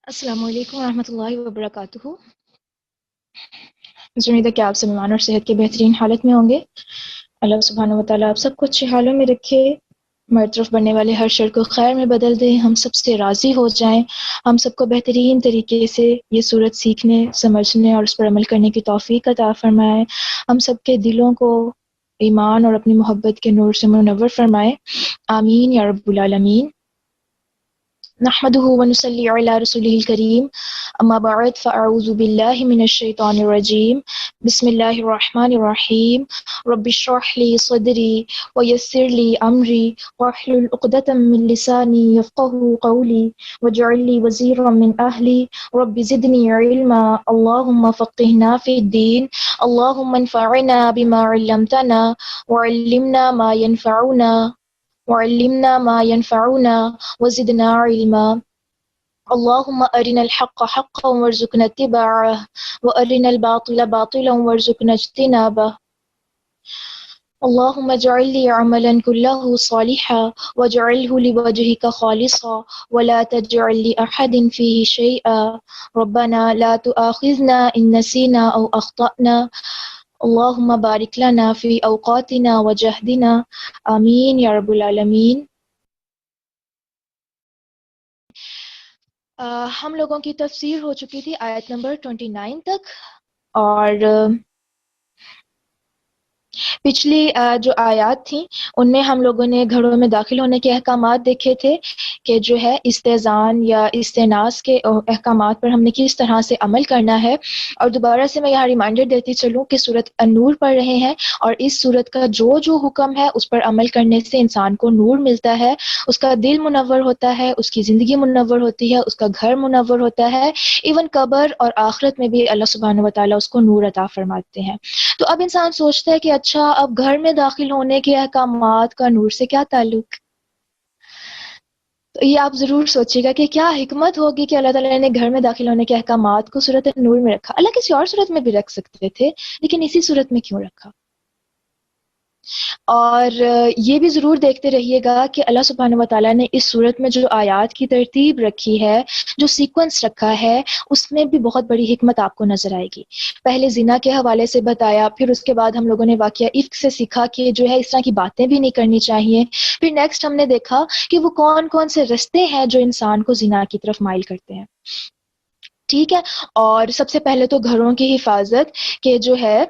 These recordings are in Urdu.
السلام علیکم ورحمۃ اللہ وبرکاتہ۔ مجھے امید ہے کہ آپ سب ایمان اور صحت کی بہترین حالت میں ہوں گے۔ اللہ سبحانہ و تعالیٰ آپ سب کو اچھے حالوں میں رکھے، ہماری طرف بڑھنے والے ہر شر کو خیر میں بدل دے، ہم سب سے راضی ہو جائیں، ہم سب کو بہترین طریقے سے یہ صورت سیکھنے، سمجھنے اور اس پر عمل کرنے کی توفیق عطا فرمائے، ہم سب کے دلوں کو ایمان اور اپنی محبت کے نور سے منور فرمائے، آمین یا رب العالمین۔ نحمده ونصلي على رسوله الكريم اما بعد فاعوذ بالله من الشيطان الرجيم بسم الله الرحمن الرحيم رب اشرح لي صدري ويسر لي امري واحلل عقدة من لساني يفقهوا قولي واجعل لي وزيرا من اهلي رب زدني علما اللهم فقهنا في الدين اللهم انفعنا بما علمتنا وعلمنا ما ينفعنا وعلمنا ما ينفعنا وزدنا علما اللهم أرنا الحق حقا وارزقنا اتباعه وأرنا الباطل باطلا وارزقنا اجتنابه اللهم اجعل لي عملا كله صالحا واجعله لوجهك خالصا ولا تجعل لأحد فيه شيئا ربنا لا تؤاخذنا إن نسينا أو أخطأنا اللهم بارك لنا في أوقاتنا وجهدنا آمين يا رب العالمين۔ ہم لوگوں کی تفسیر ہو چکی تھی آیت نمبر 29 تک، اور پچھلی جو آیات تھیں ان میں ہم لوگوں نے گھروں میں داخل ہونے کے احکامات دیکھے تھے کہ جو ہے استئذان یا استئناس کے احکامات پر ہم نے کس طرح سے عمل کرنا ہے۔ اور دوبارہ سے میں یہاں ریمائنڈر دیتی چلوں کہ سورۃ النور پڑھ رہے ہیں، اور اس سورت کا جو جو حکم ہے اس پر عمل کرنے سے انسان کو نور ملتا ہے، اس کا دل منور ہوتا ہے، اس کی زندگی منور ہوتی ہے، اس کا گھر منور ہوتا ہے، ایون قبر اور آخرت میں بھی اللہ سبحانہ و تعالیٰ اس کو نور عطا فرماتے ہیں۔ تو اب انسان سوچتا ہے کہ اچھا اب گھر میں داخل ہونے کے احکامات کا نور سے کیا تعلق؟ تو یہ آپ ضرور سوچیے گا کہ کیا حکمت ہوگی کہ اللہ تعالیٰ نے گھر میں داخل ہونے کے احکامات کو سورۃ النور میں رکھا۔ اللہ کسی اور صورت میں بھی رکھ سکتے تھے، لیکن اسی صورت میں کیوں رکھا؟ اور یہ بھی ضرور دیکھتے رہیے گا کہ اللہ سبحانہ و تعالیٰ نے اس صورت میں جو آیات کی ترتیب رکھی ہے، جو سیکوینس رکھا ہے، اس میں بھی بہت بڑی حکمت آپ کو نظر آئے گی۔ پہلے زنا کے حوالے سے بتایا، پھر اس کے بعد ہم لوگوں نے واقعہ افک سے سیکھا کہ جو ہے اس طرح کی باتیں بھی نہیں کرنی چاہیے، پھر نیکسٹ ہم نے دیکھا کہ وہ کون کون سے رستے ہیں جو انسان کو زنا کی طرف مائل کرتے ہیں، ٹھیک ہے۔ اور سب سے پہلے تو گھروں کی حفاظت، کہ جو ہے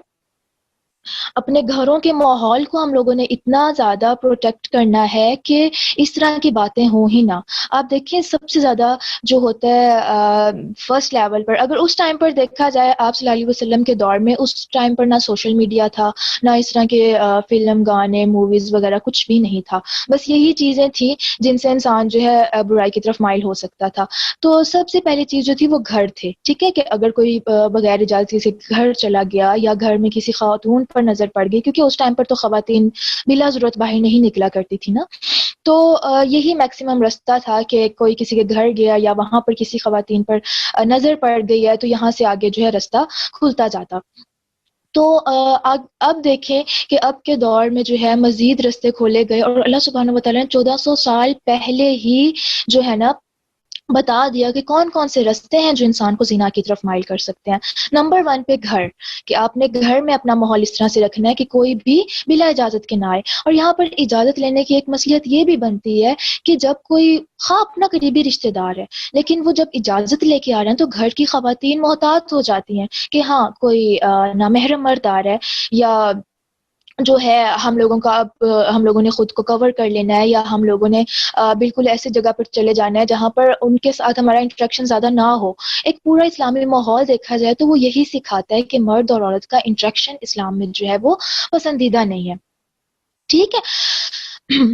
اپنے گھروں کے ماحول کو ہم لوگوں نے اتنا زیادہ پروٹیکٹ کرنا ہے کہ اس طرح کی باتیں ہوں ہی نہ۔ آپ دیکھیں سب سے زیادہ جو ہوتا ہے فرسٹ لیول پر، اگر اس ٹائم پر دیکھا جائے آپ صلی اللہ علیہ وسلم کے دور میں، اس ٹائم پر نہ سوشل میڈیا تھا، نہ اس طرح کے فلم، گانے، موویز وغیرہ کچھ بھی نہیں تھا، بس یہی چیزیں تھیں جن سے انسان جو ہے برائی کی طرف مائل ہو سکتا تھا۔ تو سب سے پہلی چیز جو تھی وہ گھر تھے، ٹھیک ہے، کہ اگر کوئی بغیر اجازت کسی گھر چلا گیا یا گھر میں کسی خاتون پر نظر پڑ گئی، کیونکہ اس ٹائم پر تو خواتین بلا ضرورت باہر نہیں نکلا کرتی تھی نا، تو یہی میکسیمم رستہ تھا کہ کوئی کسی کے گھر گیا یا وہاں پر کسی خواتین پر نظر پڑ گئی ہے تو یہاں سے آگے جو ہے رستہ کھلتا جاتا۔ تو اب دیکھیں کہ اب کے دور میں جو ہے مزید رستے کھولے گئے، اور اللہ سبحانہ و تعالیٰ نے 1400 سال پہلے ہی جو ہے نا بتا دیا کہ کون کون سے رستے ہیں جو انسان کو زنا کی طرف مائل کر سکتے ہیں۔ نمبر 1 پہ گھر، کہ آپ نے گھر میں اپنا ماحول اس طرح سے رکھنا ہے کہ کوئی بھی بلا اجازت کے نہ آئے۔ اور یہاں پر اجازت لینے کی ایک مصلحت یہ بھی بنتی ہے کہ جب کوئی خواہ اپنا قریبی رشتہ دار ہے، لیکن وہ جب اجازت لے کے آ رہے ہیں تو گھر کی خواتین محتاط ہو جاتی ہیں کہ ہاں کوئی نامحرم مرد آ رہا ہے، یا جو ہے ہم لوگوں کا اب ہم لوگوں نے خود کو کور کر لینا ہے، یا ہم لوگوں نے بالکل ایسی جگہ پر چلے جانا ہے جہاں پر ان کے ساتھ ہمارا انٹریکشن زیادہ نہ ہو۔ ایک پورا اسلامی ماحول دیکھا جائے تو وہ یہی سکھاتا ہے کہ مرد اور عورت کا انٹریکشن اسلام میں جو ہے وہ پسندیدہ نہیں ہے، ٹھیک ہے۔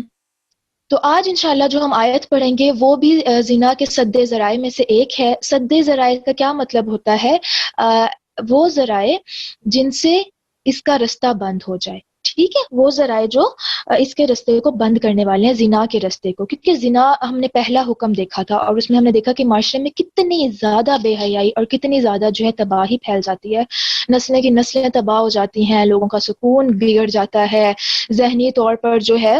تو آج انشاءاللہ جو ہم آیت پڑھیں گے وہ بھی زنا کے سد ذرائع میں سے ایک ہے۔ سد ذرائع کا کیا مطلب ہوتا ہے؟ وہ ذرائع جن سے اس کا رستہ بند ہو جائے، ٹھیک ہے، وہ ذرائع جو اس کے رستے کو بند کرنے والے ہیں، زنا کے رستے کو۔ کیونکہ زنا ہم نے پہلا حکم دیکھا تھا، اور اس میں ہم نے دیکھا کہ معاشرے میں کتنی زیادہ بے حیائی اور کتنی زیادہ جو ہے تباہی پھیل جاتی ہے، نسلیں کی نسلیں تباہ ہو جاتی ہیں، لوگوں کا سکون بگڑ جاتا ہے، ذہنی طور پر جو ہے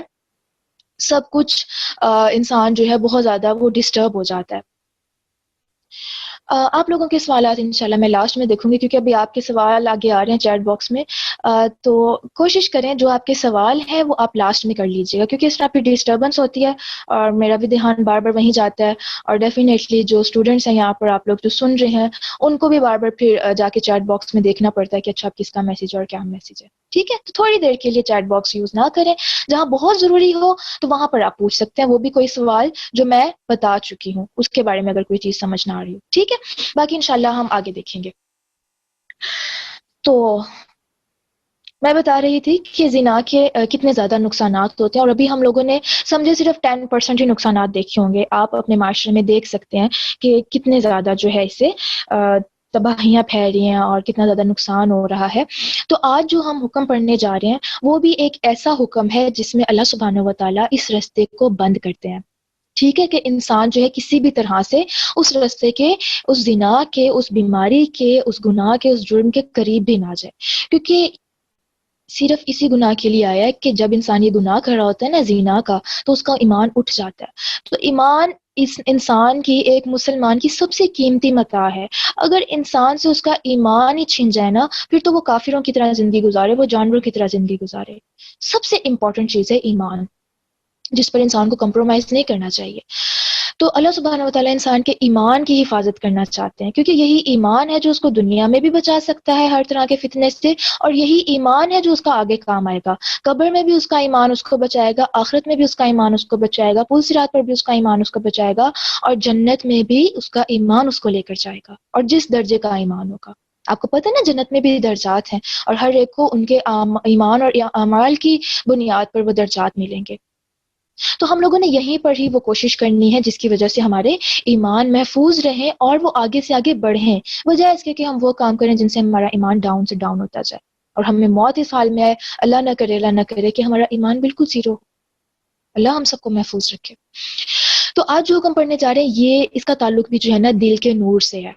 سب کچھ انسان جو ہے بہت زیادہ وہ ڈسٹرب ہو جاتا ہے۔ آپ لوگوں کے سوالات انشاءاللہ میں لاسٹ میں دیکھوں گی، کیونکہ ابھی آپ کے سوال آگے آ رہے ہیں چیٹ باکس میں. تو کوشش کریں جو آپ کے سوال ہے وہ آپ لاسٹ میں کر لیجیے گا، کیونکہ اس طرح پھر ڈسٹربنس ہوتی ہے اور میرا بھی دھیان بار بار وہیں جاتا ہے. اور ڈیفینیٹلی جو اسٹوڈنٹس ہیں یہاں پر آپ لوگ جو سن رہے ہیں ان کو بھی بار بار پھر جا کے چیٹ باکس میں دیکھنا پڑتا ہے کہ اچھا کس کا میسج اور کیا میسج ہے. ٹھیک ہے، تو تھوڑی دیر کے لیے چیٹ باکس یوز نہ کریں. جہاں بہت ضروری ہو تو وہاں پر آپ پوچھ سکتے ہیں، وہ بھی کوئی سوال جو میں بتا چکی ہوں اس کے بارے میں اگر کوئی چیز سمجھ نہ آ رہی ہو. ٹھیک ہے، باقی انشاءاللہ ہم آگے دیکھیں گے. تو میں بتا رہی تھی کہ زنا کے کتنے زیادہ نقصانات ہوتے ہیں، اور ابھی ہم لوگوں نے سمجھے صرف 10% ہی نقصانات دیکھے ہوں گے. آپ اپنے معاشرے میں دیکھ سکتے ہیں کہ کتنے زیادہ جو ہے اس سے تباہیاں پھیل رہی ہیں اور کتنا زیادہ نقصان ہو رہا ہے. تو آج جو ہم حکم پڑھنے جا رہے ہیں وہ بھی ایک ایسا حکم ہے جس میں اللہ سبحانہ و تعالیٰ اس رستے کو بند کرتے ہیں. ٹھیک ہے، کہ انسان جو ہے کسی بھی طرح سے اس رستے کے، اس زنا کے، اس بیماری کے، اس گناہ کے، اس جرم کے قریب بھی نہ جائے. کیونکہ صرف اسی گناہ کے لیے آیا ہے کہ جب انسان یہ گناہ کر رہا ہوتا ہے نا زنا کا، تو اس کا ایمان اٹھ جاتا ہے. تو ایمان اس انسان کی، ایک مسلمان کی سب سے قیمتی متاع ہے. اگر انسان سے اس کا ایمان ہی چھن جائے نا، پھر تو وہ کافروں کی طرح زندگی گزارے، وہ جانوروں کی طرح زندگی گزارے. سب سے امپورٹنٹ چیز ہے ایمان، جس پر انسان کو کمپرومائز نہیں کرنا چاہیے. تو اللہ سبحانہ و تعالیٰ انسان کے ایمان کی حفاظت کرنا چاہتے ہیں، کیونکہ یہی ایمان ہے جو اس کو دنیا میں بھی بچا سکتا ہے ہر طرح کے فتنے سے، اور یہی ایمان ہے جو اس کا آگے کام آئے گا. قبر میں بھی اس کا ایمان اس کو بچائے گا، آخرت میں بھی اس کا ایمان اس کو بچائے گا، پل صراط پر بھی اس کا ایمان اس کو بچائے گا، اور جنت میں بھی اس کا ایمان اس کو لے کر جائے گا. اور جس درجے کا ایمان ہوگا، آپ کو پتہ ہے نا جنت میں بھی درجات ہیں، اور ہر ایک کو ان کے ایمان اور اعمال کی بنیاد پر وہ درجات ملیں گے. تو ہم لوگوں نے یہیں پر ہی وہ کوشش کرنی ہے جس کی وجہ سے ہمارے ایمان محفوظ رہیں اور وہ آگے سے آگے بڑھیں، بجائے اس کے کہ ہم وہ کام کریں جن سے ہمارا ایمان ڈاؤن سے ڈاؤن ہوتا جائے اور ہمیں موت اس حال میں آئے. اللہ نہ کرے کہ ہمارا ایمان بالکل زیرو ہو. اللہ ہم سب کو محفوظ رکھے. تو آج جو حکم پڑھنے جا رہے ہیں یہ اس کا تعلق بھی جو ہے نا دل کے نور سے ہے،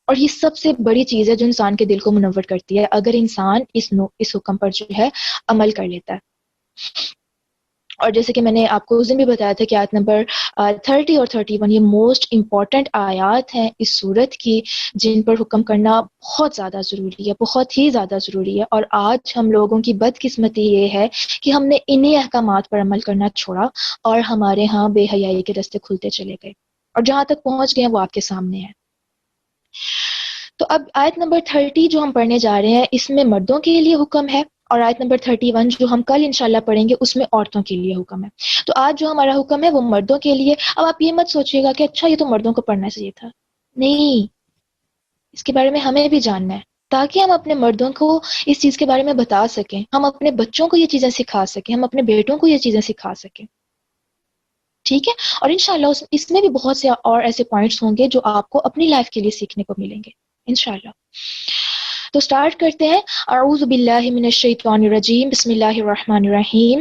اور یہ سب سے بڑی چیز ہے جو انسان کے دل کو منور کرتی ہے اگر انسان اس حکم پر جو ہے عمل کر لیتا ہے. اور جیسے کہ میں نے آپ کو اس دن بھی بتایا تھا کہ آیت نمبر 30 اور 31 یہ موسٹ امپورٹنٹ آیات ہیں اس سورت کی، جن پر حکم کرنا بہت زیادہ ضروری ہے، بہت ہی زیادہ ضروری ہے. اور آج ہم لوگوں کی بدقسمتی یہ ہے کہ ہم نے انہی احکامات پر عمل کرنا چھوڑا اور ہمارے ہاں بے حیائی کے راستے کھلتے چلے گئے، اور جہاں تک پہنچ گئے ہیں وہ آپ کے سامنے ہے. تو اب آیت نمبر 30 جو ہم پڑھنے جا رہے ہیں اس میں مردوں کے لیے حکم ہے، اور آیت نمبر 31 جو ہم کل انشاءاللہ پڑھیں گے اس میں عورتوں کے لیے حکم ہے. تو آج جو ہمارا حکم ہے وہ مردوں کے لیے. اب آپ یہ مت سوچیے گا کہ اچھا یہ تو مردوں کو پڑھنا چاہیے تھا. نہیں، اس کے بارے میں ہمیں بھی جاننا ہے تاکہ ہم اپنے مردوں کو اس چیز کے بارے میں بتا سکیں، ہم اپنے بچوں کو یہ چیزیں سکھا سکیں، ہم اپنے بیٹوں کو یہ چیزیں سکھا سکیں. ٹھیک ہے، اور انشاءاللہ اس میں بھی بہت سے اور ایسے پوائنٹس ہوں گے جو آپ کو اپنی لائف کے لیے سیکھنے کو ملیں گے انشاءاللہ. تو سٹارٹ کرتے ہیں. اعوذ باللہ من الشیطان الرجیم، بسم اللہ الرحمن الرحیم.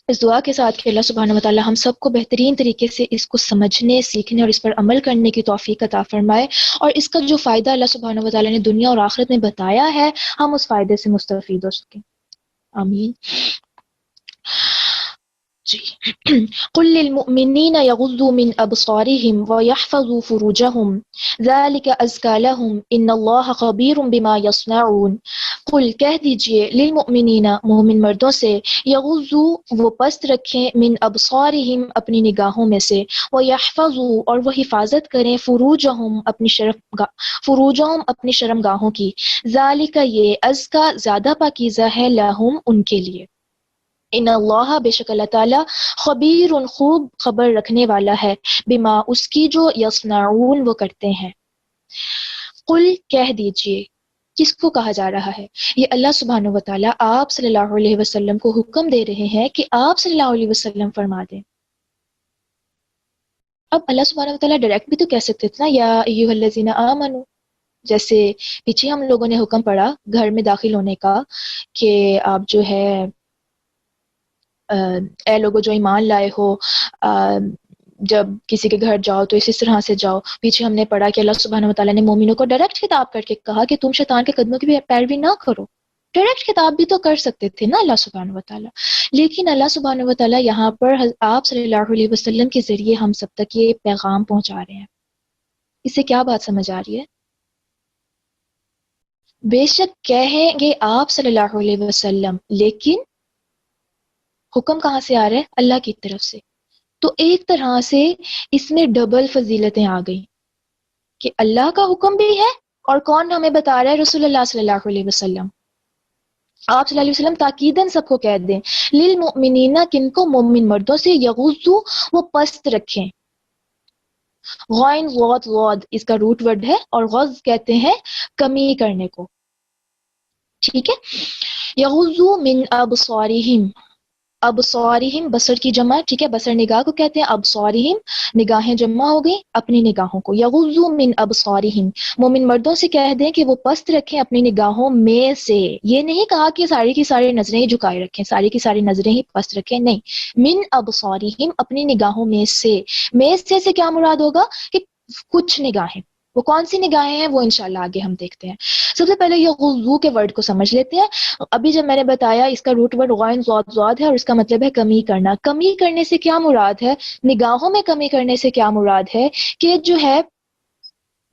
اس دعا کے ساتھ کہ اللہ سبحانہ وتعالی ہم سب کو بہترین طریقے سے اس کو سمجھنے، سیکھنے اور اس پر عمل کرنے کی توفیق عطا فرمائے، اور اس کا جو فائدہ اللہ سبحانہ وتعالی نے دنیا اور آخرت میں بتایا ہے ہم اس فائدے سے مستفید ہو سکیں. آمین. جی. قل للمؤمنین یغضوا من ابصارهم ویحفظوا فروجهم ذلک ازکی لهم ان اللہ خبیر بما یصنعون. قل کہہ دیجئے، للمؤمنین مومن مردوں سے، یغضوا وہ پست رکھیں، من ابصارهم اپنی نگاہوں میں سے، ویحفظوا اور وہ حفاظت کریں، فروجهم اپنی شرمگاہوں کی، ذالک یہ، ازکا زیادہ پاکیزہ ہے، لہم ان کے لیے. ان اللہ بے شک اللہ تعالیٰ، خبیر خوب خبر رکھنے والا ہے، بما اس کی جو یصنعون وہ کرتے ہیں. قل کہہ دیجئے، کس کو کہا جا رہا ہے؟ یہ اللہ سبحانہ وتعالیٰ آپ صلی اللہ علیہ وسلم کو حکم دے رہے ہیں کہ آپ صلی اللہ علیہ وسلم فرما دیں. اب اللہ سبحانہ وتعالیٰ ڈائریکٹ بھی تو کہہ سکتے تھے نا، یا ایھا الذین آمنوا، جیسے پیچھے ہم لوگوں نے حکم پڑھا گھر میں داخل ہونے کا کہ آپ جو ہے اے لوگوں جو ایمان لائے ہو، جب کسی کے گھر جاؤ تو اسی طرح سے جاؤ. پیچھے ہم نے پڑھا کہ اللہ سبحانہ وتعالیٰ نے مومنوں کو ڈائریکٹ خطاب کر کے کہا کہ تم شیطان کے قدموں کی پیروی نہ کرو. ڈائریکٹ خطاب بھی تو کر سکتے تھے نا اللہ سبحانہ وتعالیٰ، لیکن اللہ سبحانہ وتعالیٰ یہاں پر آپ صلی اللہ علیہ وسلم کے ذریعے ہم سب تک یہ پیغام پہنچا رہے ہیں. اس سے کیا بات سمجھ آ رہی ہے؟ بے شک کہیں گے آپ صلی اللہ علیہ وسلم، لیکن حکم کہاں سے آ رہا ہے؟ اللہ کی طرف سے. تو ایک طرح سے اس میں ڈبل فضیلتیں آ گئی کہ اللہ کا حکم بھی ہے، اور کون ہمیں بتا رہا ہے؟ رسول اللہ صلی اللہ علیہ وسلم. آپ صلی اللہ علیہ وسلم تاکیداً سب کو کہہ دیں، للمؤمنین، کن کو؟ مومن مردوں سے، یغضوا، وہ پست رکھیں. غائن غوت غود اس کا روٹ ورڈ ہے، اور غض کہتے ہیں کمی کرنے کو. ٹھیک ہے. یغضوا من ابصارہم، ابصارہم بصر کی جمع، ٹھیک ہے، بصر نگاہ کو کہتے ہیں، ابصارہم نگاہیں جمع ہو گئی اپنی نگاہوں کو. یغضوا من ابصارہم، مومن مردوں سے کہہ دیں کہ وہ پست رکھیں اپنی نگاہوں میں سے. یہ نہیں کہا کہ ساری کی ساری نظریں ہی جھکائے رکھیں، ساری کی ساری نظریں ہی پست رکھیں، نہیں. من ابصارہم، اپنی نگاہوں میں سے کیا مراد ہوگا؟ کہ کچھ نگاہیں. وہ کون سی نگاہیں ہیں وہ انشاءاللہ آگے ہم دیکھتے ہیں. سب سے پہلے یہ غضو کے ورڈ کو سمجھ لیتے ہیں. ابھی جب میں نے بتایا اس کا روٹ ورڈ غائن ضاد ہے، اور اس کا مطلب ہے کمی کرنا. کمی کرنے سے کیا مراد ہے؟ نگاہوں میں کمی کرنے سے کیا مراد ہے؟ کہ جو ہے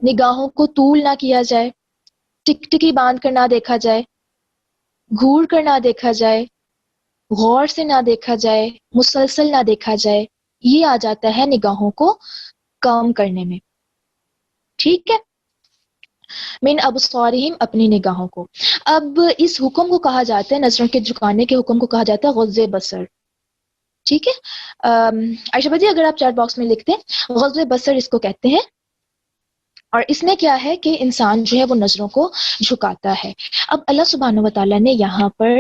نگاہوں کو طول نہ کیا جائے، ٹک ٹکی باندھ کر نہ دیکھا جائے، گھور کر نہ دیکھا جائے، غور سے نہ دیکھا جائے، مسلسل نہ دیکھا جائے. یہ آ جاتا ہے نگاہوں کو کم کرنے میں. ٹھیک ہے. من ابصارہم، اپنی نگاہوں کو. اب اس حکم کو کہا جاتا ہے، نظروں کے جھکانے کے حکم کو کہا جاتا ہے غض بصر. ٹھیک ہے. عائشہ بجی اگر آپ چیٹ باکس میں لکھتے ہیں، غض بصر اس کو کہتے ہیں. اور اس میں کیا ہے کہ انسان جو ہے وہ نظروں کو جھکاتا ہے. اب اللہ سبحانہ و تعالیٰ نے یہاں پر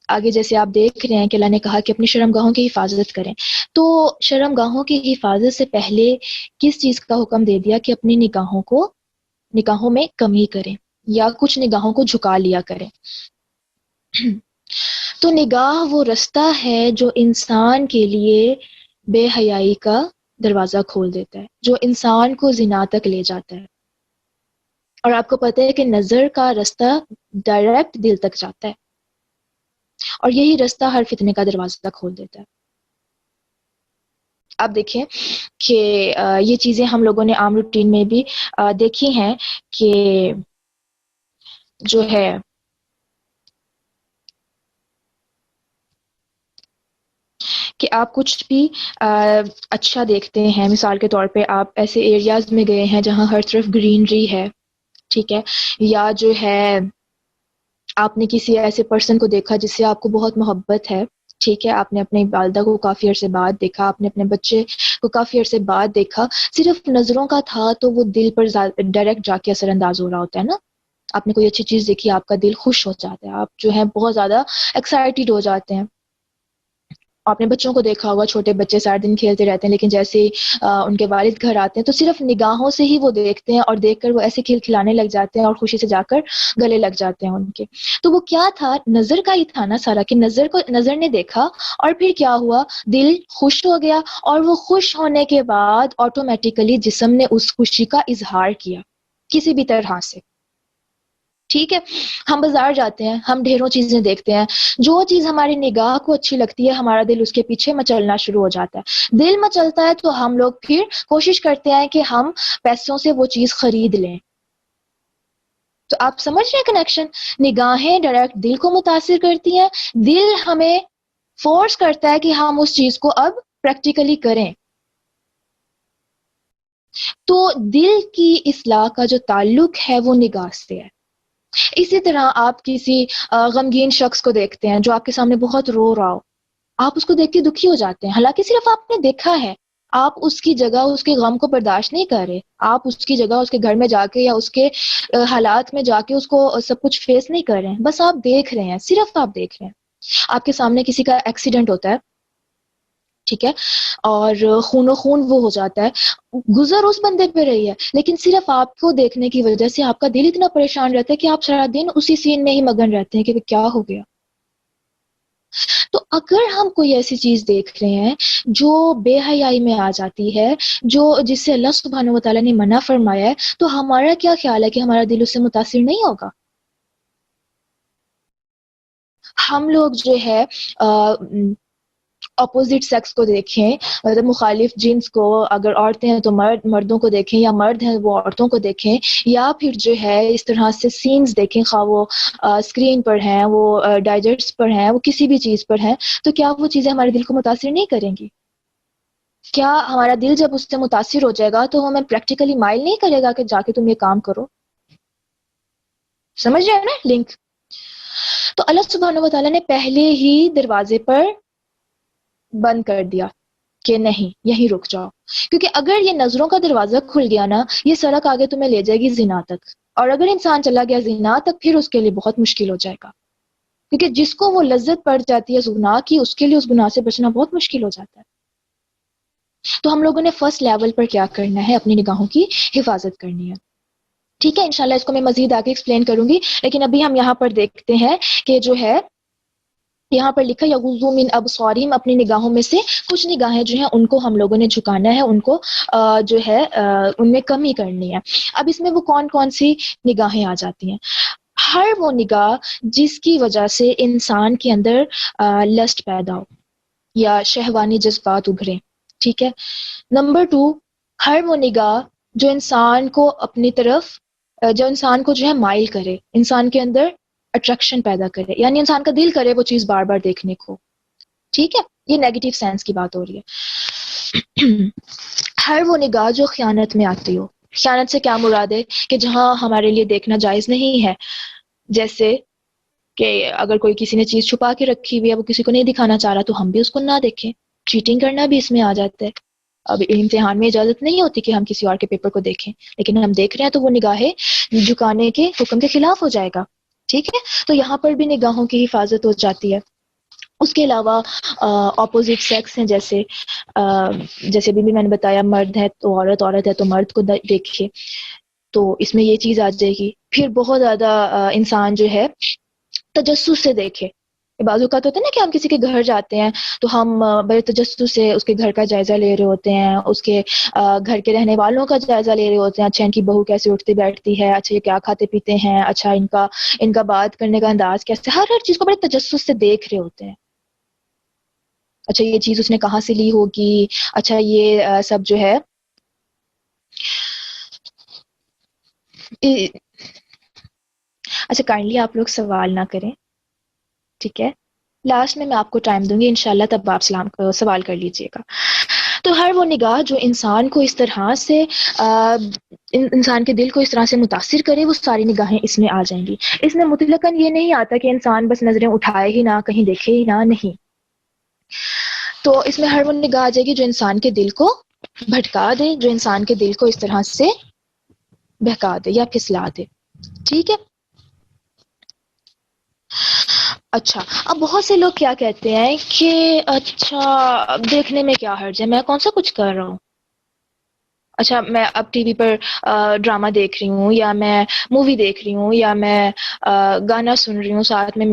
آگے جیسے آپ دیکھ رہے ہیں کہ اللہ نے کہا کہ اپنی شرمگاہوں کی حفاظت کریں. تو شرمگاہوں کی حفاظت سے پہلے کس چیز کا حکم دے دیا؟ کہ اپنی نگاہوں میں کمی کریں، یا کچھ نگاہوں کو جھکا لیا کریں. تو نگاہ وہ رستہ ہے جو انسان کے لیے بے حیائی کا دروازہ کھول دیتا ہے، جو انسان کو زنا تک لے جاتا ہے. اور آپ کو پتہ ہے کہ نظر کا رستہ ڈائریکٹ دل تک جاتا ہے، اور یہی رستہ ہر فتنے کا دروازہ کھول دیتا ہے. آپ دیکھیں کہ یہ چیزیں ہم لوگوں نے عام روٹین میں بھی دیکھی ہیں کہ جو ہے کہ آپ کچھ بھی اچھا دیکھتے ہیں. مثال کے طور پہ آپ ایسے ایریاز میں گئے ہیں جہاں ہر طرف گرینری ہے، ٹھیک ہے، یا جو ہے آپ نے کسی ایسے پرسن کو دیکھا جس سے آپ کو بہت محبت ہے، ٹھیک ہے، آپ نے اپنی والدہ کو کافی عرصے بعد دیکھا، آپ نے اپنے بچے کو کافی عرصے بعد دیکھا، صرف نظروں کا تھا تو وہ دل پر ڈائریکٹ جا کے اثر انداز ہو رہا ہوتا ہے نا. آپ نے کوئی اچھی چیز دیکھی، آپ کا دل خوش ہو جاتا ہے، آپ جو ہے بہت زیادہ ایکسائٹیڈ ہو جاتے ہیں. آپ نے بچوں کو دیکھا ہوگا، چھوٹے بچے سارے دن کھیلتے رہتے ہیں، لیکن جیسے ان کے والد گھر آتے ہیں تو صرف نگاہوں سے ہی وہ دیکھتے ہیں، اور دیکھ کر وہ ایسے کھلکھلانے لگ جاتے ہیں اور خوشی سے جا کر گلے لگ جاتے ہیں ان کے. تو وہ کیا تھا؟ نظر کا ہی تھا نا سارا، کہ نظر نے دیکھا، اور پھر کیا ہوا؟ دل خوش ہو گیا، اور وہ خوش ہونے کے بعد آٹومیٹیکلی جسم نے اس خوشی کا اظہار کیا کسی بھی طرح سے. ٹھیک ہے. ہم بازار جاتے ہیں، ہم ڈھیروں چیزیں دیکھتے ہیں، جو چیز ہماری نگاہ کو اچھی لگتی ہے ہمارا دل اس کے پیچھے مچلنا شروع ہو جاتا ہے. دل مچلتا ہے تو ہم لوگ پھر کوشش کرتے ہیں کہ ہم پیسوں سے وہ چیز خرید لیں. تو آپ سمجھ رہے ہیں کنیکشن؟ نگاہیں ڈائریکٹ دل کو متاثر کرتی ہیں، دل ہمیں فورس کرتا ہے کہ ہم اس چیز کو اب پریکٹیکلی کریں. تو دل کی اصلاح کا جو تعلق ہے وہ نگاہ سے ہے. اسی طرح آپ کسی غمگین شخص کو دیکھتے ہیں جو آپ کے سامنے بہت رو رہا ہو، آپ اس کو دیکھ کے دکھی ہو جاتے ہیں، حالانکہ صرف آپ نے دیکھا ہے، آپ اس کی جگہ اس کے غم کو برداشت نہیں کر رہے، آپ اس کی جگہ اس کے گھر میں جا کے یا اس کے حالات میں جا کے اس کو سب کچھ فیس نہیں کر رہے ہیں، بس آپ دیکھ رہے ہیں، صرف آپ دیکھ رہے ہیں. آپ کے سامنے کسی کا ایکسیڈنٹ ہوتا ہے، ٹھیک ہے، اور خون و خون وہ ہو جاتا ہے، گزر اس بندے پہ رہی ہے، لیکن صرف آپ کو دیکھنے کی وجہ سے آپ کا دل اتنا پریشان رہتا ہے کہ آپ سارا دن اسی سین میں ہی مگن رہتے ہیں کہ کیا ہو گیا. تو اگر ہم کوئی ایسی چیز دیکھ رہے ہیں جو بے حیائی میں آ جاتی ہے، جس سے اللہ سبحانہ و تعالیٰ نے منع فرمایا ہے، تو ہمارا کیا خیال ہے کہ ہمارا دل اس سے متاثر نہیں ہوگا؟ ہم لوگ جو ہے اپوزٹ سیکس کو دیکھیں، مطلب مخالف جنس کو، اگر عورتیں ہیں تو مردوں کو دیکھیں، یا مرد ہیں وہ عورتوں کو دیکھیں، یا پھر جو ہے اس طرح سے سینز دیکھیں، خواہ وہ اسکرین پر ہیں، وہ ڈائجسٹ پر ہیں، وہ کسی بھی چیز پر ہیں، تو کیا وہ چیزیں ہمارے دل کو متاثر نہیں کریں گی؟ کیا ہمارا دل جب اس سے متاثر ہو جائے گا تو ہمیں پریکٹیکلی مائل نہیں کرے گا کہ جا کے تم یہ کام کرو؟ سمجھ رہے ہیں نا لنک؟ تو اللہ سبحانہ و تعالیٰ نے پہلے ہی دروازے پر بند کر دیا کہ نہیں یہیں رک جاؤ، کیونکہ اگر یہ نظروں کا دروازہ کھل گیا نا، یہ سڑک آگے تمہیں لے جائے گی زنا تک، اور اگر انسان چلا گیا زنا تک پھر اس کے لیے بہت مشکل ہو جائے گا، کیونکہ جس کو وہ لذت پڑ جاتی ہے اس گناہ کی، اس کے لیے اس گناہ سے بچنا بہت مشکل ہو جاتا ہے۔ تو ہم لوگوں نے فرسٹ لیول پر کیا کرنا ہے؟ اپنی نگاہوں کی حفاظت کرنی ہے، ٹھیک ہے؟ انشاءاللہ اس کو میں مزید آگے ایکسپلین کروں گی، لیکن ابھی ہم یہاں پر دیکھتے ہیں کہ جو ہے یہاں پر لکھا یغضوا من ابصارہم، اپنی نگاہوں میں سے کچھ نگاہیں جو ہیں ان کو ہم لوگوں نے جھکانا ہے، ان کو جو ہے ان میں کمی کرنی ہے۔ اب اس میں وہ کون کون سی نگاہیں آ جاتی ہیں؟ ہر وہ نگاہ جس کی وجہ سے انسان کے اندر لسٹ پیدا ہو یا شہوانی جذبات ابھرے، ٹھیک ہے؟ نمبر 2، ہر وہ نگاہ جو انسان کو اپنی طرف جو انسان کو جو ہے مائل کرے، انسان کے اندر اٹریکشن پیدا کرے، یعنی انسان کا دل کرے وہ چیز بار بار دیکھنے کو، ٹھیک ہے؟ یہ نیگیٹو سینس کی بات ہو رہی ہے۔ ہر وہ نگاہ جو خیانت میں آتی ہو، خیانت سے کیا مراد ہے؟ کہ جہاں ہمارے لیے دیکھنا جائز نہیں ہے، جیسے کہ اگر کوئی کسی نے چیز چھپا کے رکھی ہوئی ہے، وہ کسی کو نہیں دکھانا چاہ رہا تو ہم بھی اس کو نہ دیکھیں، چیٹنگ کرنا بھی اس میں آ جاتا ہے۔ اب امتحان میں اجازت نہیں ہوتی کہ ہم کسی اور کے پیپر کو دیکھیں، لیکن ہم دیکھ رہے ہیں تو وہ نگاہیں جھکانے کے حکم کے خلاف ہو جائے گا، ٹھیک ہے؟ تو یہاں پر بھی نگاہوں کی حفاظت ہو جاتی ہے۔ اس کے علاوہ اپوزٹ سیکس ہیں، جیسے بھی میں نے بتایا، مرد ہے تو عورت، عورت ہے تو مرد کو دیکھے، تو اس میں یہ چیز آ جائے گی۔ پھر بہت زیادہ انسان جو ہے تجسس سے دیکھے، بعض اوقات ہوتا ہے نا کہ ہم کسی کے گھر جاتے ہیں تو ہم بڑے تجسس سے اس کے گھر کا جائزہ لے رہے ہوتے ہیں، اس کے گھر کے رہنے والوں کا جائزہ لے رہے ہوتے ہیں، اچھا ان کی بہو کیسے اٹھتی بیٹھتی ہے، اچھا یہ کیا کھاتے پیتے ہیں، اچھا ان کا بات کرنے کا انداز کیسے، ہر چیز کو بڑے تجسس سے دیکھ رہے ہوتے ہیں۔ اچھا یہ چیز اس نے کہاں سے لی ہوگی، اچھا یہ سب جو ہے اچھا کائنڈلی آپ لوگ سوال نہ کریں، ٹھیک ہے؟ لاسٹ میں آپ کو ٹائم دوں گی انشاءاللہ، تب آپ سوال کر لیجئے گا۔ تو ہر وہ نگاہ جو انسان کو اس طرح سے انسان کے دل کو اس طرح سے متاثر کرے، وہ ساری نگاہیں اس میں آ جائیں گی۔ اس میں مطلقاً یہ نہیں آتا کہ انسان بس نظریں اٹھائے ہی نہ، کہیں دیکھے ہی نہ، نہیں۔ تو اس میں ہر وہ نگاہ آ جائے گی جو انسان کے دل کو بھٹکا دے، جو انسان کے دل کو اس طرح سے بہکا دے یا پھسلا دے، ٹھیک ہے؟ اچھا اب بہت سے لوگ کیا کہتے ہیں کہ اچھا اب دیکھنے میں کیا حرج ہے، میں کون سا کچھ کر رہا ہوں، اچھا میں اب ٹی وی پر ڈرامہ دیکھ رہی ہوں، یا میں مووی دیکھ رہی ہوں، یا میں گانا سن رہی ہوں، ساتھ میں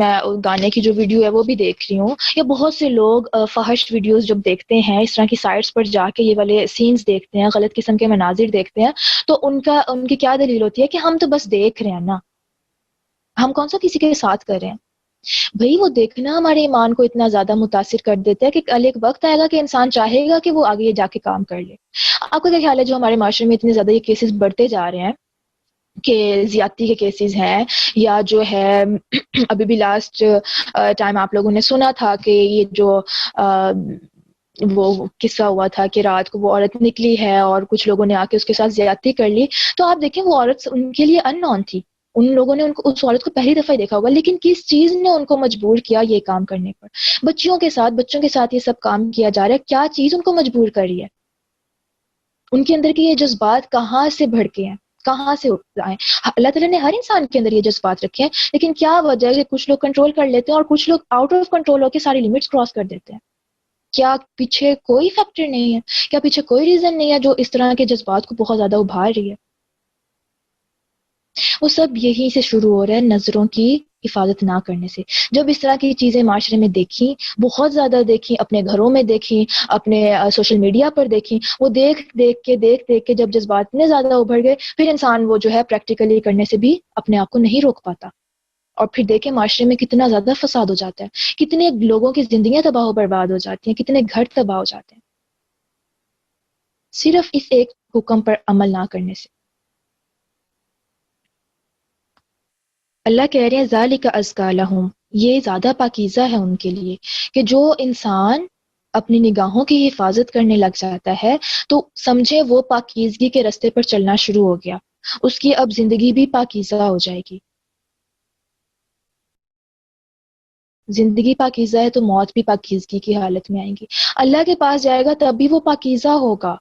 گانے کی جو ویڈیو ہے وہ بھی دیکھ رہی ہوں، یا بہت سے لوگ فحش ویڈیوز جب دیکھتے ہیں، اس طرح کی سائٹس پر جا کے یہ والے سینز دیکھتے ہیں، غلط قسم کے مناظر دیکھتے ہیں، تو ان کی کیا دلیل ہوتی ہے کہ ہم تو بس دیکھ رہے ہیں نا، ہم کون سا کسی کے ساتھ کر رہے ہیں؟ بھئی وہ دیکھنا ہمارے ایمان کو اتنا زیادہ متاثر کر دیتا ہے کہ کل ایک وقت آئے گا کہ انسان چاہے گا کہ وہ آگے جا کے کام کر لے۔ آپ کا کیا خیال ہے جو ہمارے معاشرے میں اتنے زیادہ یہ کیسز بڑھتے جا رہے ہیں کہ زیادتی کے کیسز ہیں، یا جو ہے ابھی بھی لاسٹ ٹائم آپ لوگوں نے سنا تھا کہ یہ جو وہ قصہ ہوا تھا کہ رات کو وہ عورت نکلی ہے اور کچھ لوگوں نے آ کے اس کے ساتھ زیادتی کر لی، تو آپ دیکھیں وہ عورت ان کے لیے ان نون تھی، ان لوگوں نے اس عورت کو پہلی دفعہ ہی دیکھا ہوگا، لیکن کس چیز نے ان کو مجبور کیا یہ کام کرنے پر؟ بچوں کے ساتھ یہ سب کام کیا جا رہا ہے، کیا چیز ان کو مجبور کر رہی ہے؟ ان کے اندر کے یہ جذبات کہاں سے بھڑکے ہیں، کہاں سے آئے؟ اللہ تعالیٰ نے ہر انسان کے اندر یہ جذبات رکھے ہیں، لیکن کیا وجہ ہے کہ کچھ لوگ کنٹرول کر لیتے ہیں اور کچھ لوگ آؤٹ آف کنٹرول ہو کے ساری لمٹس کراس کر دیتے ہیں؟ کیا پیچھے کوئی فیکٹر نہیں ہے؟ کیا پیچھے کوئی ریزن نہیں ہے جو اس طرح کے جذبات کو بہت زیادہ ابھار رہی ہے؟ وہ سب یہیں سے شروع ہو رہا ہے، نظروں کی حفاظت نہ کرنے سے۔ جب اس طرح کی چیزیں معاشرے میں دیکھیں، بہت زیادہ دیکھیں، اپنے گھروں میں دیکھیں، اپنے سوشل میڈیا پر دیکھیں، وہ دیکھ کے جب جذبات اتنے زیادہ ابھر گئے، پھر انسان وہ جو ہے پریکٹیکلی کرنے سے بھی اپنے آپ کو نہیں روک پاتا، اور پھر دیکھیں معاشرے میں کتنا زیادہ فساد ہو جاتا ہے، کتنے لوگوں کی زندگیاں تباہ و برباد ہو جاتی ہیں، کتنے گھر تباہ ہو جاتے ہیں، صرف اس ایک حکم پر عمل نہ کرنے سے۔ اللہ کہہ رہے ہیں ذالک ازکی لہم، یہ زیادہ پاکیزہ ہے ان کے لیے، کہ جو انسان اپنی نگاہوں کی حفاظت کرنے لگ جاتا ہے تو سمجھے وہ پاکیزگی کے رستے پر چلنا شروع ہو گیا، اس کی اب زندگی بھی پاکیزہ ہو جائے گی۔ زندگی پاکیزہ ہے تو موت بھی پاکیزگی کی حالت میں آئیں گی، اللہ کے پاس جائے گا تب بھی وہ پاکیزہ ہوگا،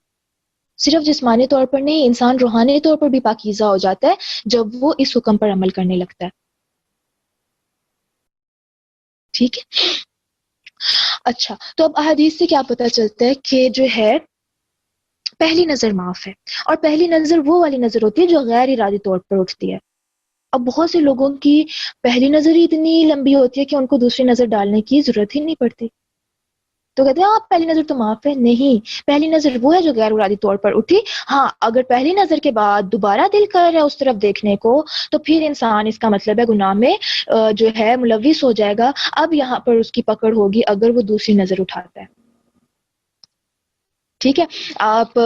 صرف جسمانی طور پر نہیں، انسان روحانی طور پر بھی پاکیزہ ہو جاتا ہے جب وہ اس حکم پر عمل کرنے لگتا ہے۔ ٹھیک ہے، اچھا تو اب احادیث سے کیا پتہ چلتا ہے کہ جو ہے پہلی نظر معاف ہے، اور پہلی نظر وہ والی نظر ہوتی ہے جو غیر ارادی طور پر اٹھتی ہے۔ اب بہت سے لوگوں کی پہلی نظر ہی اتنی لمبی ہوتی ہے کہ ان کو دوسری نظر ڈالنے کی ضرورت ہی نہیں پڑتی، تو کہتے ہیں آپ پہلی نظر تو معاف ہے، نہیں، پہلی نظر وہ ہے جو غیر ارادی طور پر اٹھی۔ ہاں اگر پہلی نظر کے بعد دوبارہ دل کر رہا ہے اس طرف دیکھنے کو تو پھر انسان، اس کا مطلب ہے گناہ میں جو ہے ملوث ہو جائے گا، اب یہاں پر اس کی پکڑ ہوگی اگر وہ دوسری نظر اٹھاتا ہے۔ ٹھیک ہے، آپ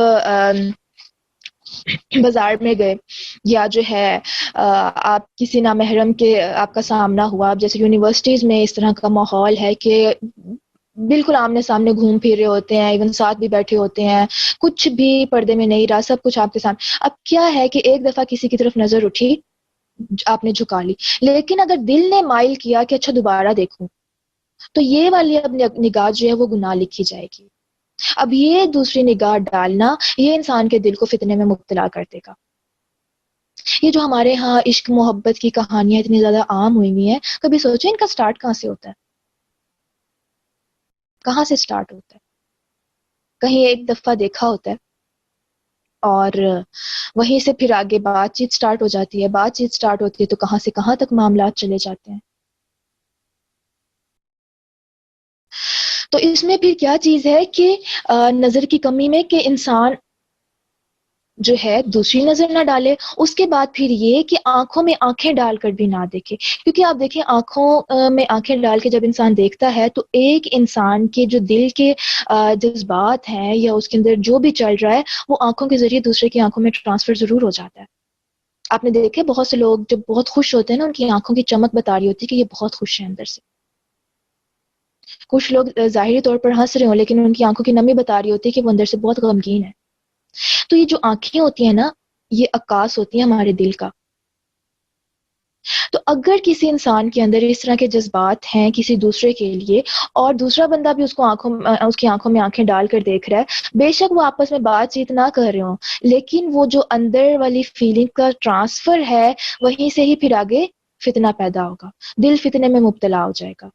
بازار میں گئے یا جو ہے آپ کسی نامحرم کے آپ کا سامنا ہوا، اب جیسے یونیورسٹیز میں اس طرح کا ماحول ہے کہ بالکل آمنے سامنے گھوم پھر رہے ہوتے ہیں، ایون ساتھ بھی بیٹھے ہوتے ہیں، کچھ بھی پردے میں نہیں رہا، سب کچھ آپ کے سامنے۔ اب کیا ہے کہ ایک دفعہ کسی کی طرف نظر اٹھی، آپ نے جھکا لی، لیکن اگر دل نے مائل کیا کہ اچھا دوبارہ دیکھوں تو یہ والی اب نگاہ جو ہے وہ گناہ لکھی جائے گی۔ اب یہ دوسری نگاہ ڈالنا یہ انسان کے دل کو فتنے میں مبتلا کر دے گا۔ یہ جو ہمارے ہاں عشق محبت کی کہانیاں اتنی زیادہ عام ہوئی ہوئی ہیں، کبھی سوچیں ان کا سٹارٹ کہاں سے ہوتا ہے؟ کہاں سے سٹارٹ ہوتا ہے؟ کہیں ایک دفعہ دیکھا ہوتا ہے اور وہیں سے پھر آگے بات چیت سٹارٹ ہو جاتی ہے، بات چیت سٹارٹ ہوتی ہے تو کہاں سے کہاں تک معاملات چلے جاتے ہیں۔ تو اس میں پھر کیا چیز ہے کہ نظر کی کمی میں کہ انسان جو ہے دوسری نظر نہ ڈالے، اس کے بعد پھر یہ کہ آنکھوں میں آنکھیں ڈال کر بھی نہ دیکھے، کیونکہ آپ دیکھیں آنکھوں میں آنکھیں ڈال کے جب انسان دیکھتا ہے تو ایک انسان کے جو دل کے جذبات ہیں یا اس کے اندر جو بھی چل رہا ہے وہ آنکھوں کے ذریعے دوسرے کی آنکھوں میں ٹرانسفر ضرور ہو جاتا ہے۔ آپ نے دیکھے بہت سے لوگ جب بہت خوش ہوتے ہیں نا، ان کی آنکھوں کی چمک بتا رہی ہوتی ہے کہ یہ بہت خوش ہیں اندر سے۔ کچھ لوگ ظاہری طور پر ہنس رہے ہوں لیکن ان کی آنکھوں کی نمی بتا رہی ہوتی ہے کہ وہ اندر سے بہت غمگین ہے۔ تو یہ جو آنکھیں ہوتی ہیں نا، یہ عکاس ہوتی ہیں ہمارے دل کا۔ تو اگر کسی انسان کے اندر اس طرح کے جذبات ہیں کسی دوسرے کے لیے، اور دوسرا بندہ بھی اس کی آنکھوں میں آنکھیں ڈال کر دیکھ رہا ہے، بے شک وہ آپس میں بات چیت نہ کر رہے ہوں، لیکن وہ جو اندر والی فیلنگ کا ٹرانسفر ہے وہیں سے ہی پھر آگے فتنہ پیدا ہوگا، دل فتنے میں مبتلا ہو جائے گا۔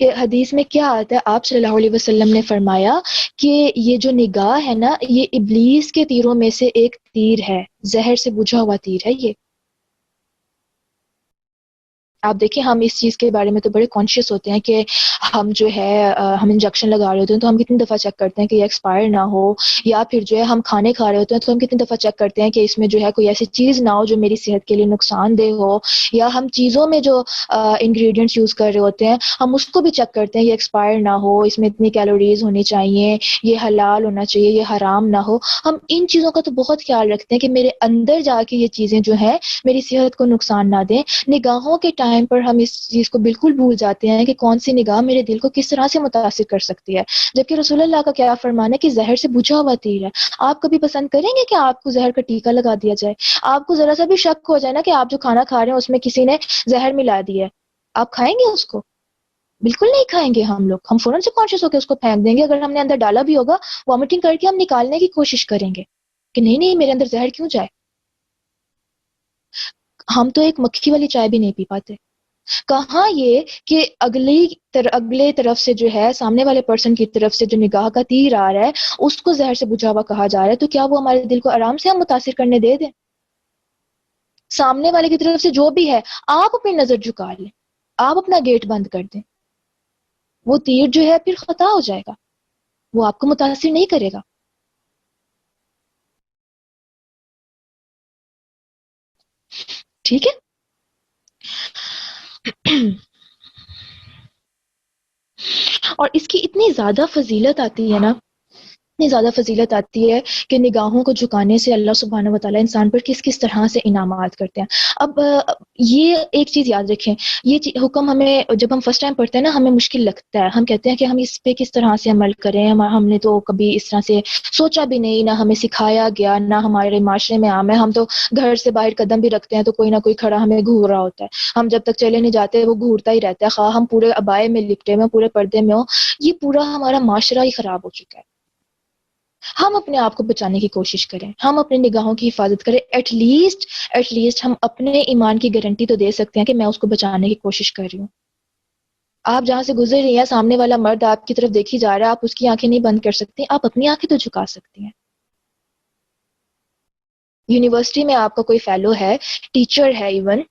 یہ حدیث میں کیا آتا ہے، آپ صلی اللہ علیہ وسلم نے فرمایا کہ یہ جو نگاہ ہے نا، یہ ابلیس کے تیروں میں سے ایک تیر ہے، زہر سے بجھا ہوا تیر ہے یہ۔ آپ دیکھیں ہم اس چیز کے بارے میں تو بڑے کانشیس ہوتے ہیں کہ ہم جو ہے ہم انجیکشن لگا رہے ہوتے ہیں تو ہم کتنی دفعہ چیک کرتے ہیں کہ یہ ایکسپائر نہ ہو، یا پھر جو ہے ہم کھانے کھا رہے ہوتے ہیں تو ہم کتنی دفعہ چیک کرتے ہیں کہ اس میں جو ہے کوئی ایسی چیز نہ ہو جو میری صحت کے لیے نقصان دہ ہو، یا ہم چیزوں میں جو انگریڈینٹس یوز کر رہے ہوتے ہیں ہم اس کو بھی چیک کرتے ہیں یہ ایکسپائر نہ ہو، اس میں اتنی کیلوریز ہونی چاہیے، یہ حلال ہونا چاہیے، یہ حرام نہ ہو۔ ہم ان چیزوں کا تو بہت خیال رکھتے ہیں کہ میرے اندر جا کے یہ چیزیں جو ہیں میری صحت کو نقصان نہ دیں۔ نگاہوں کے ٹائم پر ہم اس چیز کو بالکل بھول جاتے ہیں کہ کون سی نگاہ میرے دل کو کس طرح سے متاثر کر سکتی ہے، جبکہ رسول اللہ کا کیا فرمان ہے کہ زہر سے بجھا ہوا تیر ہے۔ آپ کبھی پسند کریں گے کہ آپ کو زہر کا ٹیکا لگا دیا جائے؟ آپ کو ذرا سا بھی شک ہو جائے نا کہ آپ جو کھانا کھا رہے ہیں اس میں کسی نے زہر ملا دیا ہے، آپ کھائیں گے اس کو؟ بالکل نہیں کھائیں گے ہم لوگ، ہم فوراً سے کانشیس ہو کے اس کو پھینک دیں گے، اگر ہم نے اندر ڈالا بھی ہوگا وامٹنگ کر کے ہم نکالنے کی کوشش کریں گے کہ نہیں نہیں میرے اندر زہر کیوں جائے۔ ہم تو ایک مکھی والی چائے بھی نہیں پی پاتے، کہاں یہ کہ اگلے طرف سے جو ہے سامنے والے پرسن کی طرف سے جو نگاہ کا تیر آ رہا ہے اس کو زہر سے بجھا ہوا کہا جا رہا ہے، تو کیا وہ ہمارے دل کو آرام سے ہم متاثر کرنے دے دیں؟ سامنے والے کی طرف سے جو بھی ہے آپ اپنی نظر جھکا لیں، آپ اپنا گیٹ بند کر دیں، وہ تیر جو ہے پھر خطا ہو جائے گا، وہ آپ کو متاثر نہیں کرے گا۔ ٹھیک ہے، اور اس کی اتنی زیادہ فضیلت آتی ہے نا، اتنی زیادہ فضیلت آتی ہے کہ نگاہوں کو جھکانے سے اللہ سبحانہ و تعالیٰ انسان پر کس کس طرح سے انعامات کرتے ہیں۔ اب یہ ایک چیز یاد رکھیں، یہ حکم ہمیں جب ہم فرسٹ ٹائم پڑھتے ہیں نا ہمیں مشکل لگتا ہے، ہم کہتے ہیں کہ ہم اس پہ کس طرح سے عمل کریں، ہم نے تو کبھی اس طرح سے سوچا بھی نہیں، نہ ہمیں سکھایا گیا، نہ ہمارے معاشرے میں عام ہے، ہم تو گھر سے باہر قدم بھی رکھتے ہیں تو کوئی نہ کوئی کھڑا ہمیں گھور رہا ہوتا ہے، ہم جب تک چلے نہیں جاتے وہ گھورتا ہی رہتا ہے، خواہ ہم پورے عبائے میں لپٹے میں پورے پردے میں ہوں، یہ پورا ہمارا معاشرہ ہی خراب ہو چکا ہے۔ ہم اپنے آپ کو بچانے کی کوشش کریں، ہم اپنے نگاہوں کی حفاظت کریں، ایٹ لیسٹ ہم اپنے ایمان کی گارنٹی تو دے سکتے ہیں کہ میں اس کو بچانے کی کوشش کر رہی ہوں۔ آپ جہاں سے گزر رہی ہیں سامنے والا مرد آپ کی طرف دیکھی جا رہا ہے، آپ اس کی آنکھیں نہیں بند کر سکتی، آپ اپنی آنکھیں تو جھکا سکتی ہیں۔ یونیورسٹی میں آپ کا کوئی فیلو ہے، ٹیچر ہے ایون،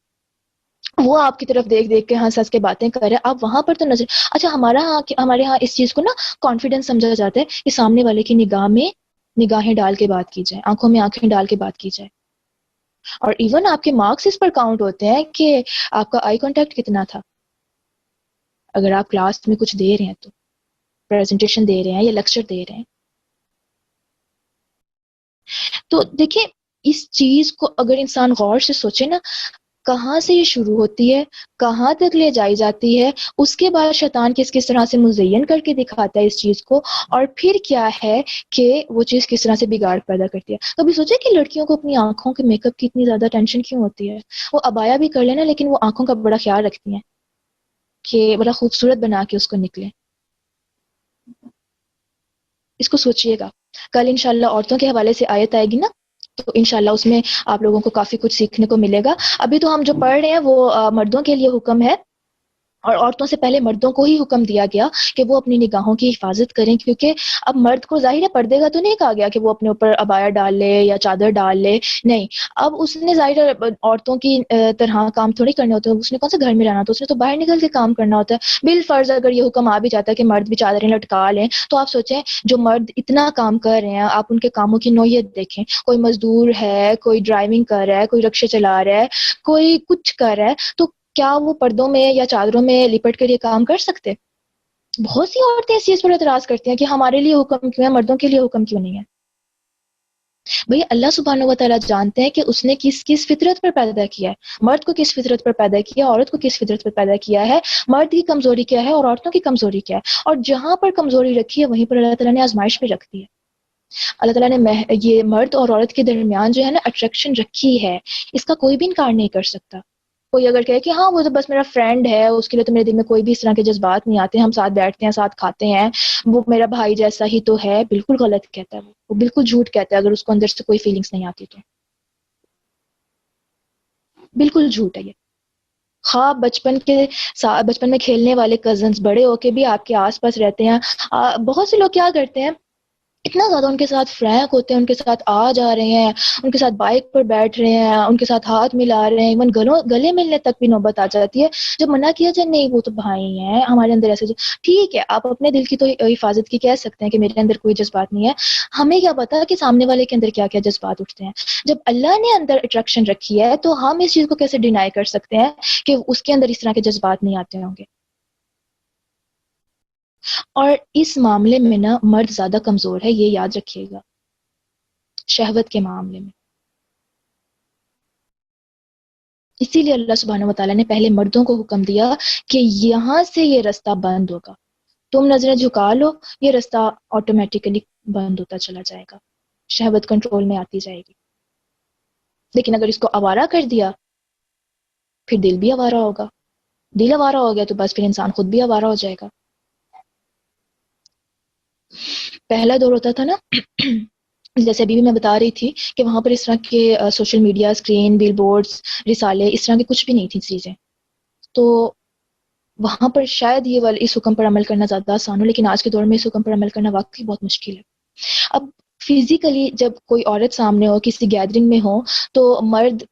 وہ آپ کی طرف دیکھ دیکھ کے ہنس ہنس کے باتیں کر رہے ہیں، آپ وہاں پر تو نظر، اچھا ہمارے ہاں اس چیز کو نا کانفیڈنس سمجھا جاتا ہے کہ سامنے والے کی نگاہ میں نگاہیں ڈال کے بات کی جائے، آنکھوں میں آنکھیں ڈال کے بات کی جائے، اور ایون آپ کے مارکس اس پر کاؤنٹ ہوتے ہیں کہ آپ کا آئی کانٹیکٹ کتنا تھا، اگر آپ کلاس میں کچھ دے رہے ہیں تو پریزنٹیشن دے رہے ہیں یا لیکچر دے رہے ہیں۔ تو دیکھیں اس چیز کو اگر انسان غور سے سوچے نا، کہاں سے یہ شروع ہوتی ہے، کہاں تک لے جائی جاتی ہے، اس کے بعد شیطان کس کس طرح سے مزین کر کے دکھاتا ہے اس چیز کو، اور پھر کیا ہے کہ وہ چیز کس طرح سے بگاڑ پیدا کرتی ہے۔ کبھی سوچے کہ لڑکیوں کو اپنی آنکھوں کے میک اپ کی اتنی زیادہ ٹینشن کیوں ہوتی ہے؟ وہ عبایا بھی کر لینا لیکن وہ آنکھوں کا بڑا خیال رکھتی ہیں کہ بڑا خوبصورت بنا کے اس کو نکلے۔ اس کو سوچئے گا، کل انشاءاللہ عورتوں کے حوالے سے آیت آئے گی نا، تو انشاءاللہ اس میں آپ لوگوں کو کافی کچھ سیکھنے کو ملے گا۔ ابھی تو ہم جو پڑھ رہے ہیں وہ مردوں کے لیے حکم ہے، اور عورتوں سے پہلے مردوں کو ہی حکم دیا گیا کہ وہ اپنی نگاہوں کی حفاظت کریں، کیونکہ اب مرد کو ظاہر ہے پردے کا تو نہیں کہا گیا کہ وہ اپنے اوپر عبایا ڈال لے یا چادر ڈال لے، نہیں، اب اس نے ظاہر ہے عورتوں کی طرح کام تھوڑی کرنے ہوتے ہیں، اس نے کون سا گھر میں رہنا ہوتا ہے، اس نے تو باہر نکل کے کام کرنا ہوتا ہے۔ بالفرض اگر یہ حکم آ بھی جاتا ہے کہ مرد بھی چادریں لٹکا لیں، تو آپ سوچیں جو مرد اتنا کام کر رہے ہیں، آپ ان کے کاموں کی نوعیت دیکھیں، کوئی مزدور ہے، کوئی ڈرائیونگ کر رہا ہے، کوئی رکشے چلا رہا ہے، کوئی کچھ کر رہا ہے، تو کیا وہ پردوں میں یا چادروں میں لپٹ کر یہ کام کر سکتے؟ بہت سی عورتیں اس چیز پر اعتراض کرتی ہیں کہ ہمارے لیے حکم کیوں ہے، مردوں کے لیے حکم کیوں نہیں ہے؟ بھئی اللہ سبحانہ و تعالیٰ جانتے ہیں کہ اس نے کس کس فطرت پر پیدا کیا ہے، مرد کو کس فطرت پر پیدا کیا، عورت کو کس فطرت پر پیدا کیا ہے، مرد کی کمزوری کیا ہے اور عورتوں کی کمزوری کیا ہے، اور جہاں پر کمزوری رکھی ہے وہیں پر اللہ تعالیٰ نے آزمائش بھی رکھ دی ہے۔ اللہ تعالیٰ نے یہ مرد اور عورت کے درمیان جو ہے نا اٹریکشن رکھی ہے، اس کا کوئی بھی انکار نہیں کر سکتا۔ کوئی اگر کہے کہ ہاں وہ تو بس میرا فرینڈ ہے، اس کے لیے تو میرے دل میں کوئی بھی اس طرح کے جذبات نہیں آتے، ہم ساتھ بیٹھتے ہیں، ساتھ کھاتے ہیں، وہ میرا بھائی جیسا ہی تو ہے، بالکل غلط کہتا ہے، وہ بالکل جھوٹ کہتا ہے اگر اس کو اندر سے کوئی فیلنگز نہیں آتی تو، بالکل جھوٹ ہے یہ۔ خواب بچپن میں کھیلنے والے کزنز بڑے ہو کے بھی آپ کے آس پاس رہتے ہیں۔ بہت سے لوگ کیا کرتے ہیں، اتنا زیادہ ان کے ساتھ فرینک ہوتے ہیں، ان کے ساتھ آ جا رہے ہیں، ان کے ساتھ بائک پر بیٹھ رہے ہیں، ان کے ساتھ ہاتھ ملا رہے ہیں، ایون گلے ملنے تک بھی نوبت آ جاتی ہے۔ جب منع کیا جائے نہیں وہ تو بھائی ہیں ہمارے اندر ایسے ٹھیک ہے، آپ اپنے دل کی تو حفاظت کی کہہ سکتے ہیں کہ میرے اندر کوئی جذبات نہیں ہے، ہمیں کیا پتا کہ سامنے والے کے اندر کیا کیا جذبات اٹھتے ہیں۔ جب اللہ نے اندر اٹریکشن رکھی ہے تو ہم اس چیز کو کیسے ڈینائی کر سکتے ہیں کہ اس کے اندر اس طرح کے جذبات نہیں آتے ہوں گے؟ اور اس معاملے میں نا مرد زیادہ کمزور ہے، یہ یاد رکھیے گا، شہوت کے معاملے میں۔ اسی لیے اللہ سبحانہ و تعالیٰ نے پہلے مردوں کو حکم دیا کہ یہاں سے یہ رستہ بند ہوگا، تم نظریں جھکا لو، یہ رستہ آٹومیٹیکلی بند ہوتا چلا جائے گا، شہوت کنٹرول میں آتی جائے گی۔ لیکن اگر اس کو آوارہ کر دیا پھر دل بھی آوارہ ہوگا، دل آوارہ ہو گیا تو بس پھر انسان خود بھی آوارہ ہو جائے گا۔ پہلا دور ہوتا تھا نا جیسے ابھی بھی میں بتا رہی تھی کہ وہاں پر اس طرح کے سوشل میڈیا، اسکرین، بل بورڈز، رسالے، اس طرح کے کچھ بھی نہیں تھی چیزیں، تو وہاں پر شاید یہ اس حکم پر عمل کرنا زیادہ آسان ہو، لیکن آج کے دور میں اس حکم پر عمل کرنا واقعی بہت مشکل ہے۔ اب فزیکلی جب کوئی عورت سامنے ہو، کسی گیدرنگ میں ہو، تو مرد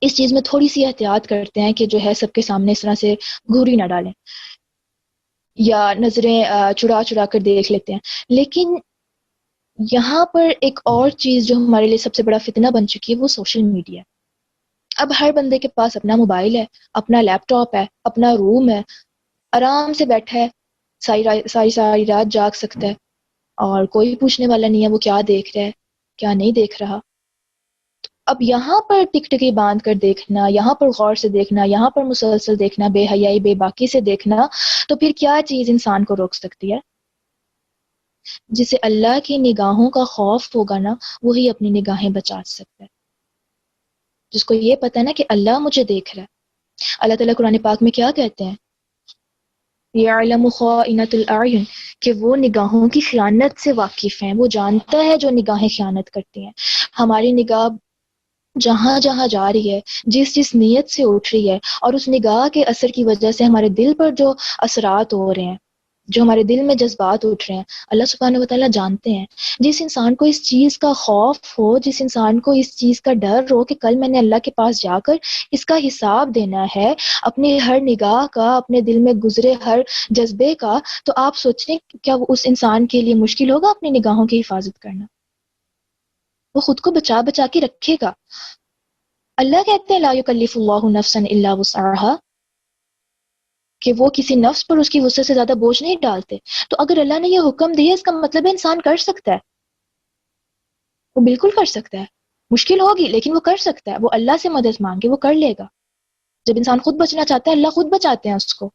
اس چیز میں تھوڑی سی احتیاط کرتے ہیں کہ جو ہے سب کے سامنے اس طرح سے گھوری نہ ڈالیں یا نظریں چڑا چڑا کر دیکھ لیتے ہیں، لیکن یہاں پر ایک اور چیز جو ہمارے لیے سب سے بڑا فتنہ بن چکی ہے وہ سوشل میڈیا۔ اب ہر بندے کے پاس اپنا موبائل ہے، اپنا لیپ ٹاپ ہے، اپنا روم ہے، آرام سے بیٹھا ہے، ساری رات جاگ سکتا ہے، اور کوئی پوچھنے والا نہیں ہے وہ کیا دیکھ رہا ہے کیا نہیں دیکھ رہا۔ اب یہاں پر ٹک ٹکی باندھ کر دیکھنا، یہاں پر غور سے دیکھنا، یہاں پر مسلسل دیکھنا، بے حیائی بے باکی سے دیکھنا، تو پھر کیا چیز انسان کو روک سکتی ہے؟ جسے اللہ کی نگاہوں کا خوف ہوگا نا، وہی اپنی نگاہیں بچا سکتا ہے، جس کو یہ پتہ ہے نا کہ اللہ مجھے دیکھ رہا ہے۔ اللہ تعالیٰ قرآن پاک میں کیا کہتے ہیں؟ یعلم خائنۃ الاعین، کہ وہ نگاہوں کی خیانت سے واقف ہیں، وہ جانتا ہے جو نگاہیں خیانت کرتی ہیں۔ ہماری نگاہ جہاں جہاں جا رہی ہے، جس جس نیت سے اٹھ رہی ہے، اور اس نگاہ کے اثر کی وجہ سے ہمارے دل پر جو اثرات ہو رہے ہیں، جو ہمارے دل میں جذبات اٹھ رہے ہیں، اللہ سبحانہ و تعالیٰ جانتے ہیں۔ جس انسان کو اس چیز کا خوف ہو، جس انسان کو اس چیز کا ڈر ہو کہ کل میں نے اللہ کے پاس جا کر اس کا حساب دینا ہے، اپنی ہر نگاہ کا، اپنے دل میں گزرے ہر جذبے کا، تو آپ سوچیں کیا وہ اس انسان کے لیے مشکل ہوگا اپنی نگاہوں کی حفاظت کرنا؟ وہ خود کو بچا بچا کے رکھے گا۔ اللہ کہتے ہیں لا یکلف اللہ نفسا الا وسعها، کہ وہ کسی نفس پر اس کی وسعت سے زیادہ بوجھ نہیں ڈالتے۔ تو اگر اللہ نے یہ حکم دیا، اس کا مطلب ہے انسان کر سکتا ہے، وہ بالکل کر سکتا ہے، مشکل ہوگی لیکن وہ کر سکتا ہے، وہ اللہ سے مدد مانگے وہ کر لے گا۔ جب انسان خود بچنا چاہتا ہے، اللہ خود بچاتے ہیں اس کو۔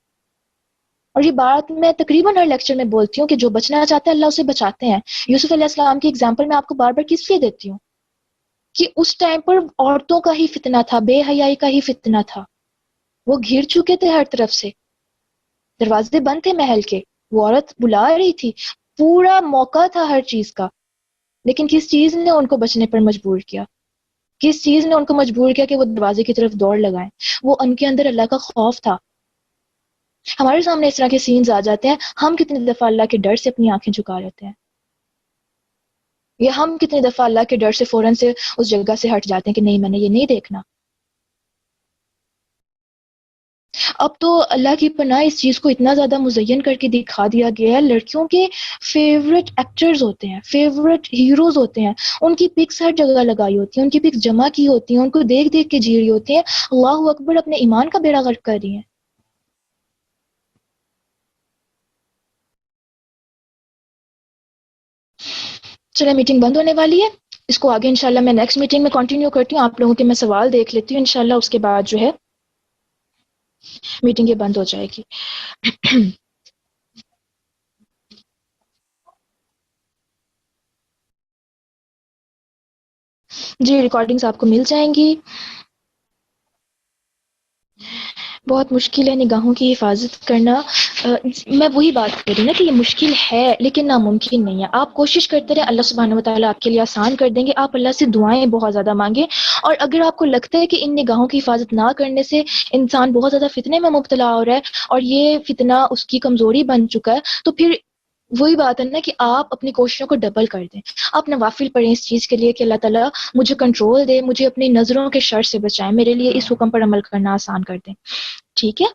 اور یہ بات میں تقریباً ہر لیکچر میں بولتی ہوں کہ جو بچنا چاہتا ہے اللہ اسے بچاتے ہیں۔ یوسف علیہ السلام کی اگزامپل میں آپ کو بار بار کس لیے دیتی ہوں کہ اس ٹائم پر عورتوں کا ہی فتنہ تھا، بے حیائی کا ہی فتنہ تھا، وہ گھر چکے تھے ہر طرف سے، دروازے بند تھے محل کے، وہ عورت بلا رہی تھی، پورا موقع تھا ہر چیز کا، لیکن کس چیز نے ان کو بچنے پر مجبور کیا؟ کس چیز نے ان کو مجبور کیا کہ وہ دروازے کی طرف دوڑ لگائیں؟ وہ ان کے اندر اللہ کا خوف تھا۔ ہمارے سامنے اس طرح کے سینز آ جاتے ہیں، ہم کتنی دفعہ اللہ کے ڈر سے اپنی آنکھیں جھکا لیتے ہیں، یا ہم کتنی دفعہ اللہ کے ڈر سے فوراً سے اس جگہ سے ہٹ جاتے ہیں کہ نہیں میں نے یہ نہیں دیکھنا۔ اب تو اللہ کی پناہ اس چیز کو اتنا زیادہ مزین کر کے دکھا دیا گیا ہے، لڑکیوں کے فیوریٹ ایکٹرز ہوتے ہیں، فیوریٹ ہیروز ہوتے ہیں، ان کی پکس ہر جگہ لگائی ہوتی ہیں، ان کی پکس جمع کی ہوتی ہیں، ان کو دیکھ دیکھ کے جی رہی ہوتی ہیں، اللہ اکبر، اپنے ایمان کا بیڑا غرق کر رہی ہیں۔ چلے میٹنگ بند ہونے والی ہے، اس کو آگے انشاءاللہ میں نیکسٹ میٹنگ میں کنٹینیو کرتی ہوں، آپ لوگوں کے میں سوال دیکھ لیتی ہوں، انشاءاللہ اس کے بعد جو ہے میٹنگ یہ بند ہو جائے گی۔ جی ریکارڈنگز آپ کو مل جائیں گی۔ بہت مشکل ہے نگاہوں کی حفاظت کرنا۔ میں وہی بات کر رہی ہوں نا کہ یہ مشکل ہے لیکن ناممکن نہیں ہے۔ آپ کوشش کرتے رہے، اللہ سبحانہ و تعالیٰ آپ کے لیے آسان کر دیں گے۔ آپ اللہ سے دعائیں بہت زیادہ مانگیں، اور اگر آپ کو لگتا ہے کہ ان نگاہوں کی حفاظت نہ کرنے سے انسان بہت زیادہ فتنے میں مبتلا ہو رہا ہے اور یہ فتنہ اس کی کمزوری بن چکا ہے، تو پھر وہی بات ہے نا کہ آپ اپنی کوششوں کو ڈبل کر دیں۔ آپ نوافل پڑھیں اس چیز کے لیے کہ اللہ تعالیٰ مجھے کنٹرول دے، مجھے اپنی نظروں کے شر سے بچائیں، میرے لیے اس حکم پر عمل کرنا آسان کر دیں۔ ٹھیک ہے؟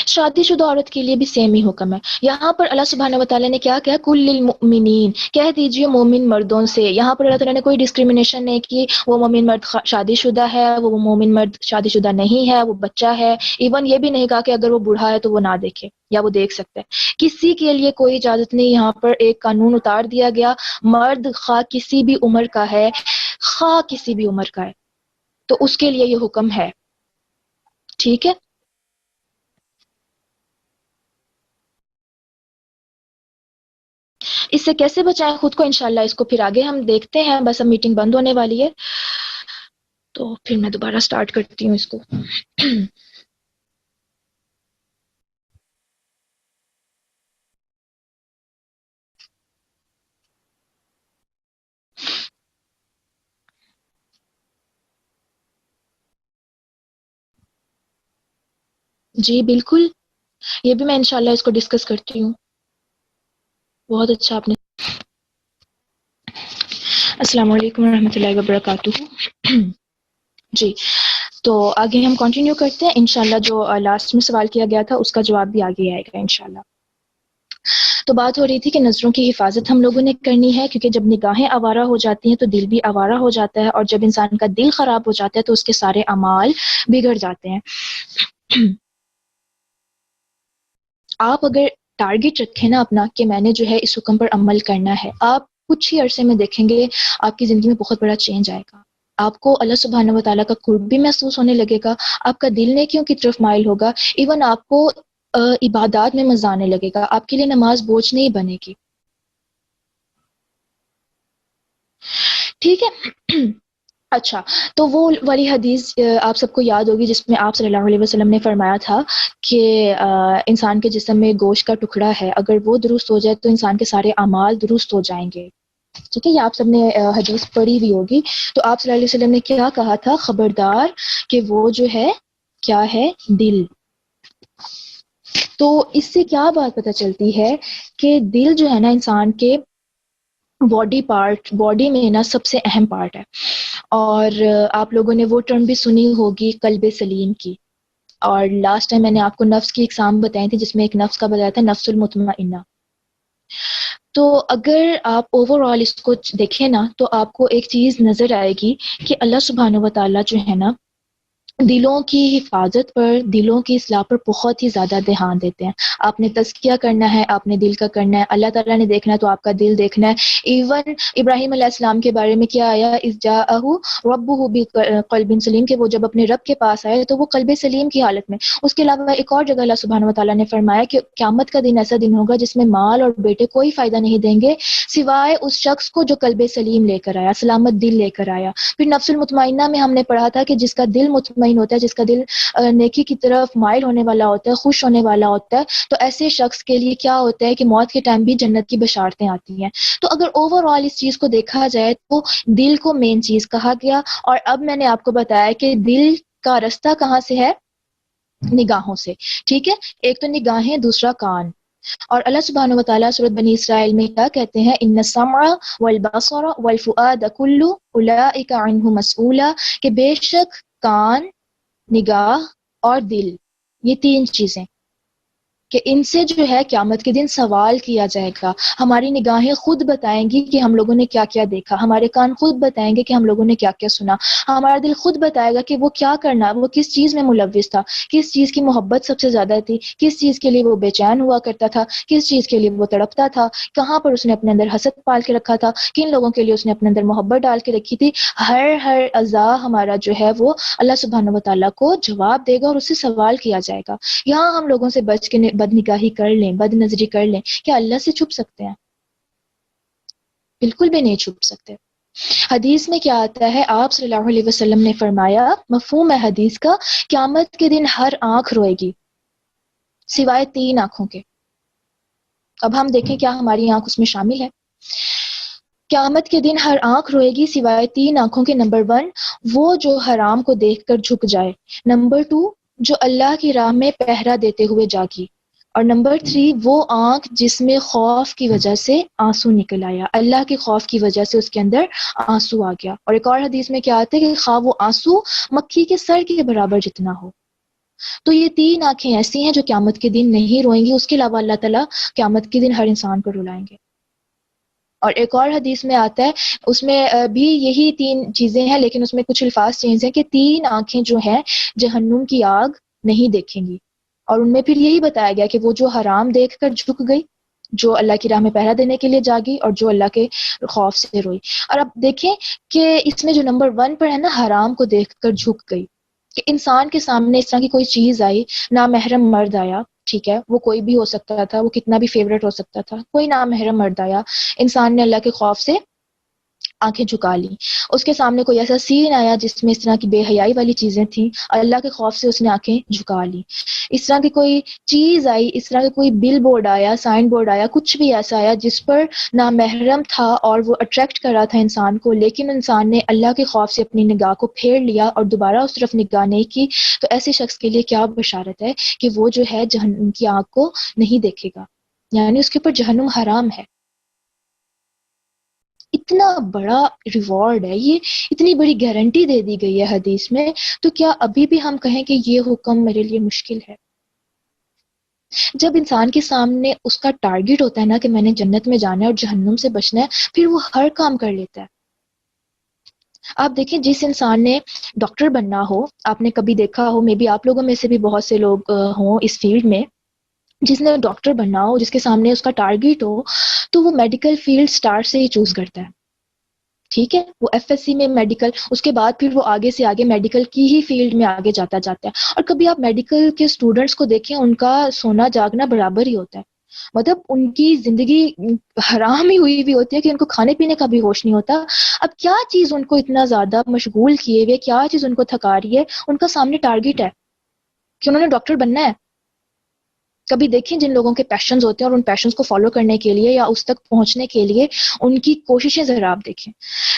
شادی شدہ عورت کے لیے بھی سیم ہی حکم ہے۔ یہاں پر اللہ سبحانہ و تعالیٰ نے کیا کہا؟ کل للمؤمنین، کہہ دیجئے مومن مردوں سے۔ یہاں پر اللہ تعالیٰ نے کوئی ڈسکریمنیشن نہیں کی، وہ مومن مرد شادی شدہ ہے، وہ مومن مرد شادی شدہ نہیں ہے، وہ بچہ ہے۔ ایون یہ بھی نہیں کہا کہ اگر وہ بوڑھا ہے تو وہ نہ دیکھے یا وہ دیکھ سکتا ہے۔ کسی کے لیے کوئی اجازت نہیں، یہاں پر ایک قانون اتار دیا گیا، مرد خواہ کسی بھی عمر کا ہے، خواہ کسی بھی عمر کا ہے، تو اس کے لیے یہ حکم ہے۔ ٹھیک ہے؟ اس سے کیسے بچائیں خود کو، انشاءاللہ اس کو پھر آگے ہم دیکھتے ہیں۔ بس اب میٹنگ بند ہونے والی ہے تو پھر میں دوبارہ سٹارٹ کرتی ہوں اس کو۔ جی بالکل، یہ بھی میں انشاءاللہ اس کو ڈسکس کرتی ہوں۔ بہت اچھا آپ نے۔ السلام علیکم ورحمۃ اللہ وبرکاتہ۔ جی تو آگے ہم کنٹینیو کرتے ہیں انشاءاللہ۔ جو لاسٹ میں سوال کیا گیا تھا اس کا جواب بھی آگے آئے گا انشاءاللہ۔ تو بات ہو رہی تھی کہ نظروں کی حفاظت ہم لوگوں نے کرنی ہے، کیونکہ جب نگاہیں آوارہ ہو جاتی ہیں تو دل بھی آوارہ ہو جاتا ہے، اور جب انسان کا دل خراب ہو جاتا ہے تو اس کے سارے اعمال بگڑ جاتے ہیں۔ آپ اگر ٹارگٹ رکھیں نا اپنا کہ میں نے جو ہے اس حکم پر عمل کرنا ہے، آپ کچھ ہی عرصے میں دیکھیں گے آپ کی زندگی میں بہت بڑا چینج آئے گا۔ آپ کو اللہ سبحانہ و تعالیٰ کا قرب بھی محسوس ہونے لگے گا، آپ کا دل نیکیوں کی طرف مائل ہوگا، ایون آپ کو عبادات میں مزہ آنے لگے گا، آپ کے لیے نماز بوجھ نہیں بنے گی۔ ٹھیک ہے۔ اچھا، تو وہ والی حدیث آپ سب کو یاد ہوگی جس میں آپ صلی اللہ علیہ وسلم نے فرمایا تھا کہ انسان کے جسم میں گوشت کا ٹکڑا ہے، اگر وہ درست ہو جائے تو انسان کے سارے اعمال درست ہو جائیں گے۔ ٹھیک ہے، یہ آپ سب نے حدیث پڑھی بھی ہوگی۔ تو آپ صلی اللہ علیہ وسلم نے کیا کہا تھا؟ خبردار کہ وہ جو ہے کیا ہے؟ دل۔ تو اس سے کیا بات پتہ چلتی ہے کہ دل جو ہے نا انسان کے باڈی میں نا سب سے اہم پارٹ ہے، اور آپ لوگوں نے وہ ٹرم بھی سنی ہوگی قلب سلیم کی، اور لاسٹ ٹائم میں نے آپ کو نفس کی اقسام بتائی تھی جس میں ایک نفس کا بتایا تھا نفس المطمئنہ۔ تو اگر آپ اوور آل اس کو دیکھیں نا تو آپ کو ایک چیز نظر آئے گی کہ اللہ سبحانہ و تعالیٰ جو ہے نا دلوں کی حفاظت پر، دلوں کی اصلاح پر بہت ہی زیادہ دھیان دیتے ہیں۔ آپ نے تزکیہ کرنا ہے، آپ نے دل کا کرنا ہے، اللہ تعالیٰ نے دیکھنا ہے تو آپ کا دل دیکھنا ہے۔ ایون ابراہیم علیہ السلام کے بارے میں کیا آیا؟ اذ جاءہ ربہ بقلب سلیم، کہ وہ جب اپنے رب کے پاس آئے تو وہ قلب سلیم کی حالت میں۔ اس کے علاوہ ایک اور جگہ اللہ سبحانہ و تعالیٰ نے فرمایا کہ قیامت کا دن ایسا دن ہوگا جس میں مال اور بیٹے کوئی فائدہ نہیں دیں گے سوائے اس شخص کو جو قلب سلیم لے کر آیا، سلامت دل لے کر آیا۔ پھر نفس المطمئنہ میں ہم نے پڑھا تھا کہ جس کا دل مطمئن ہوتا ہے، جس کا دل نیکی کی طرف مائل ہونے والا ہوتا ہے، خوش ہونے والا ہوتا ہے، تو ایسے شخص کے لیے کیا ہوتا ہے کہ موت کے ٹائم بھی جنت کی بشارتیں آتی ہیں۔ تو اگر اوور آل اس چیز کو دیکھا جائے تو دل کو مین چیز کہا گیا، اور اب میں نے آپ کو بتایا کہ دل کا رستہ کہاں سے ہے؟ نگاہوں سے۔ ٹھیک ہے، ایک تو نگاہیں، دوسرا کان۔ اور اللہ سبحانہ و تعالیٰ سورۃ بنی اسرائیل میں کیا کہتے ہیں؟ ان السمع والبصر والفؤاد کل اولئک عنہ مسئولا، کہ بے شک کان، نگاہ اور دل، یہ تین چیزیں کہ ان سے جو ہے قیامت کے دن سوال کیا جائے گا۔ ہماری نگاہیں خود بتائیں گی کہ ہم لوگوں نے کیا کیا دیکھا، ہمارے کان خود بتائیں گے کہ ہم لوگوں نے کیا کیا سنا، ہمارا دل خود بتائے گا کہ وہ کیا کرنا، وہ کس چیز میں ملوث تھا، کس چیز کی محبت سب سے زیادہ تھی، کس چیز کے لیے وہ بے چین ہوا کرتا تھا، کس چیز کے لیے وہ تڑپتا تھا، کہاں پر اس نے اپنے اندر حسد پال کے رکھا تھا، کن لوگوں کے لیے اس نے اپنے اندر محبت ڈال کے رکھی تھی۔ ہر اعضا ہمارا جو ہے وہ اللہ سبحانہ و تعالیٰ کو جواب دے گا اور اس سے سوال کیا جائے گا۔ یہاں ہم لوگوں سے بچ کے بد نگاہی کر لیں، بد نظری کر لیں، کیا اللہ سے چھپ سکتے ہیں؟ بالکل بھی نہیں چھپ سکتے۔ حدیث میں کیا آتا ہے؟ آپ صلی اللہ علیہ وسلم نے فرمایا، مفہوم ہے حدیث کا، قیامت کے دن ہر آنکھ روئے گی سوائے تین آنکھوں کے۔ اب ہم دیکھیں کیا ہماری آنکھ اس میں شامل ہے؟ قیامت کے دن ہر آنکھ روئے گی سوائے تین آنکھوں کے۔ نمبر 1، وہ جو حرام کو دیکھ کر جھک جائے۔ نمبر 2، جو اللہ کی راہ میں پہرا دیتے ہوئے جاگی۔ اور نمبر 3، وہ آنکھ جس میں خوف کی وجہ سے آنسو نکل آیا، اللہ کے خوف کی وجہ سے اس کے اندر آنسو آ گیا۔ اور ایک اور حدیث میں کیا آتا ہے کہ خواہ وہ آنسو مکھی کے سر کے برابر جتنا ہو۔ تو یہ تین آنکھیں ایسی ہیں جو قیامت کے دن نہیں روئیں گی، اس کے علاوہ اللہ تعالیٰ قیامت کے دن ہر انسان کو رلائیں گے۔ اور ایک اور حدیث میں آتا ہے، اس میں بھی یہی تین چیزیں ہیں لیکن اس میں کچھ الفاظ چینج ہیں، کہ تین آنکھیں جو ہیں جہنم کی آگ نہیں دیکھیں گی۔ اور ان میں پھر یہی بتایا گیا کہ وہ جو حرام دیکھ کر جھک گئی، جو اللہ کی راہ میں پہرا دینے کے لیے جاگی، اور جو اللہ کے خوف سے روئی۔ اور اب دیکھیں کہ اس میں جو نمبر 1 پر ہے نا، حرام کو دیکھ کر جھک گئی، کہ انسان کے سامنے اس طرح کی کوئی چیز آئی، نامحرم مرد آیا، ٹھیک ہے، وہ کوئی بھی ہو سکتا تھا، وہ کتنا بھی فیوریٹ ہو سکتا تھا، کوئی نامحرم مرد آیا، انسان نے اللہ کے خوف سے آنکھیں جھکا لی۔ اس کے سامنے کوئی ایسا سین آیا جس میں اس طرح کی بے حیائی والی چیزیں تھیں، اللہ کے خوف سے اس نے آنکھیں جھکا لی۔ اس طرح کی کوئی چیز آئی، اس طرح کا کوئی بل بورڈ آیا، سائن بورڈ آیا، کچھ بھی ایسا آیا جس پر نامحرم تھا اور وہ اٹریکٹ کر رہا تھا انسان کو، لیکن انسان نے اللہ کے خوف سے اپنی نگاہ کو پھیر لیا اور دوبارہ اس طرف نگاہ نہیں کی، تو ایسے شخص کے لیے کیا بشارت ہے کہ وہ جو ہے جہنم کی آگ کو نہیں دیکھے گا، یعنی اس کے اوپر جہنم حرام ہے۔ اتنا بڑا ریوارڈ ہے یہ، اتنی بڑی گارنٹی دے دی گئی ہے حدیث میں، تو کیا ابھی بھی ہم کہیں کہ یہ حکم میرے لیے مشکل ہے؟ جب انسان کے سامنے اس کا ٹارگٹ ہوتا ہے نا کہ میں نے جنت میں جانا ہے اور جہنم سے بچنا ہے، پھر وہ ہر کام کر لیتا ہے. آپ دیکھیں جس انسان نے ڈاکٹر بننا ہو، آپ نے کبھی دیکھا ہو، مے بی آپ لوگوں میں سے بھی بہت سے لوگ ہوں اس فیلڈ میں، جس نے ڈاکٹر بننا ہو، جس کے سامنے اس کا ٹارگٹ ہو، تو وہ میڈیکل فیلڈ سٹارٹ سے ہی چوز کرتا ہے. ٹھیک ہے، وہ ایف ایس سی میں میڈیکل، اس کے بعد پھر وہ آگے سے آگے میڈیکل کی ہی فیلڈ میں آگے جاتا ہے. اور کبھی آپ میڈیکل کے اسٹوڈنٹس کو دیکھیں، ان کا سونا جاگنا برابر ہی ہوتا ہے. مطلب ان کی زندگی حرام ہی ہوئی ہوتی ہے کہ ان کو کھانے پینے کا بھی ہوش نہیں ہوتا. اب کیا چیز ان کو اتنا زیادہ مشغول کیے ہوئے، کیا چیز ان کو تھکا رہی ہے؟ ان کا سامنے ٹارگٹ ہے کہ انہوں نے ڈاکٹر بننا ہے. کبھی دیکھیں جن لوگوں کے پیشنز ہوتے ہیں اور ان پیشنز کو فالو کرنے کے لیے یا اس تک پہنچنے کے لیے ان کی کوششیں ذرا آپ دیکھیں.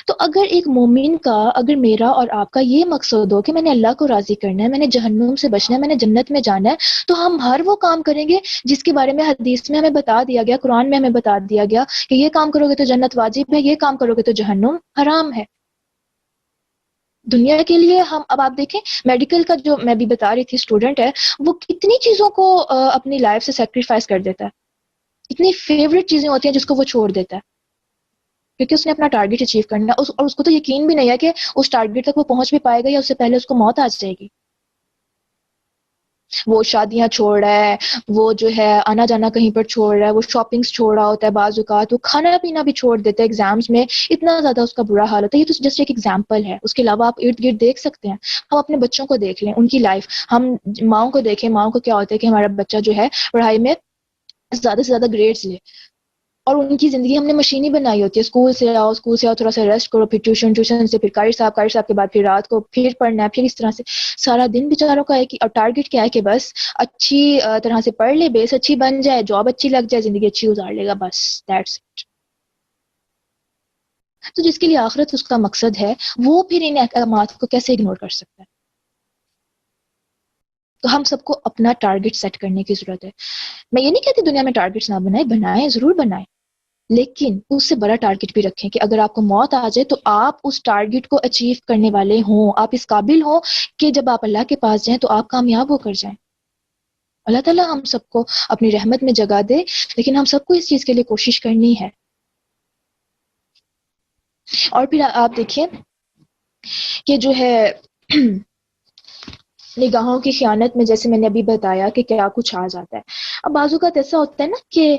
تو اگر ایک مومن کا، اگر میرا اور آپ کا یہ مقصد ہو کہ میں نے اللہ کو راضی کرنا ہے، میں نے جہنم سے بچنا ہے، میں نے جنت میں جانا ہے، تو ہم ہر وہ کام کریں گے جس کے بارے میں حدیث میں ہمیں بتا دیا گیا، قرآن میں ہمیں بتا دیا گیا کہ یہ کام کرو گے تو جنت واجب ہے، یہ کام کرو گے تو جہنم حرام ہے. دنیا کے لیے ہم، اب آپ دیکھیں میڈیکل کا جو میں بھی بتا رہی تھی اسٹوڈنٹ ہے، وہ کتنی چیزوں کو اپنی لائف سے سیکریفائس کر دیتا ہے. اتنی فیوریٹ چیزیں ہوتی ہیں جس کو وہ چھوڑ دیتا ہے کیونکہ اس نے اپنا ٹارگٹ اچیو کرنا ہے، اور اس کو تو یقین بھی نہیں ہے کہ اس ٹارگٹ تک وہ پہنچ بھی پائے گا یا اس سے پہلے اس کو موت آ جائے گی. وہ شادیاں چھوڑ رہا ہے، وہ جو ہے آنا جانا کہیں پر چھوڑ رہا ہے، وہ شاپنگز چھوڑ رہا ہوتا ہے، بعض اوقات وہ کھانا پینا بھی چھوڑ دیتا ہے ایگزامز میں، اتنا زیادہ اس کا برا حال ہوتا ہے. یہ تو جسٹ ایک ایگزامپل ہے، اس کے علاوہ آپ ارد گرد دیکھ سکتے ہیں. ہم اپنے بچوں کو دیکھ لیں، ان کی لائف، ہم ماؤں کو دیکھیں، ماؤں کو کیا ہوتا ہے کہ ہمارا بچہ جو ہے پڑھائی میں زیادہ سے زیادہ گریڈز لے، اور ان کی زندگی ہم نے مشینی بنائی ہوتی ہے. اسکول سے آؤ تھوڑا سا ریسٹ کرو، پھر ٹیوشن سے پھر قاری صاحب کے بعد پھر رات کو پھر پڑھنا ہے، پھر اس طرح سے سارا دن بیچاروں کا ہے کہ، اور ٹارگٹ کیا ہے کہ بس اچھی طرح سے پڑھ لے، بیس اچھی بن جائے، جاب اچھی لگ جائے، زندگی اچھی گزار لے گا، بس دیٹس اٹ. تو جس کے لیے آخرت اس کا مقصد ہے، وہ پھر ان احکامات کو کیسے اگنور کر سکتا ہے؟ تو ہم سب کو اپنا ٹارگٹ سیٹ کرنے کی ضرورت ہے. میں یہ نہیں کہتی دنیا میں ٹارگٹس نہ بنائیں، ضرور بنائیں، لیکن اس سے بڑا ٹارگٹ بھی رکھیں کہ اگر آپ کو موت آ جائے تو آپ اس ٹارگٹ کو اچیو کرنے والے ہوں، آپ اس قابل ہوں کہ جب آپ اللہ کے پاس جائیں تو آپ کامیاب ہو کر جائیں. اللہ تعالیٰ ہم سب کو اپنی رحمت میں جگہ دے، لیکن ہم سب کو اس چیز کے لیے کوشش کرنی ہے. اور پھر آپ دیکھیں کہ جو ہے نگاہوں کی خیانت میں، جیسے میں نے ابھی بتایا کہ کیا کچھ آ جاتا ہے. اب بازو کا ایسا ہوتا ہے نا کہ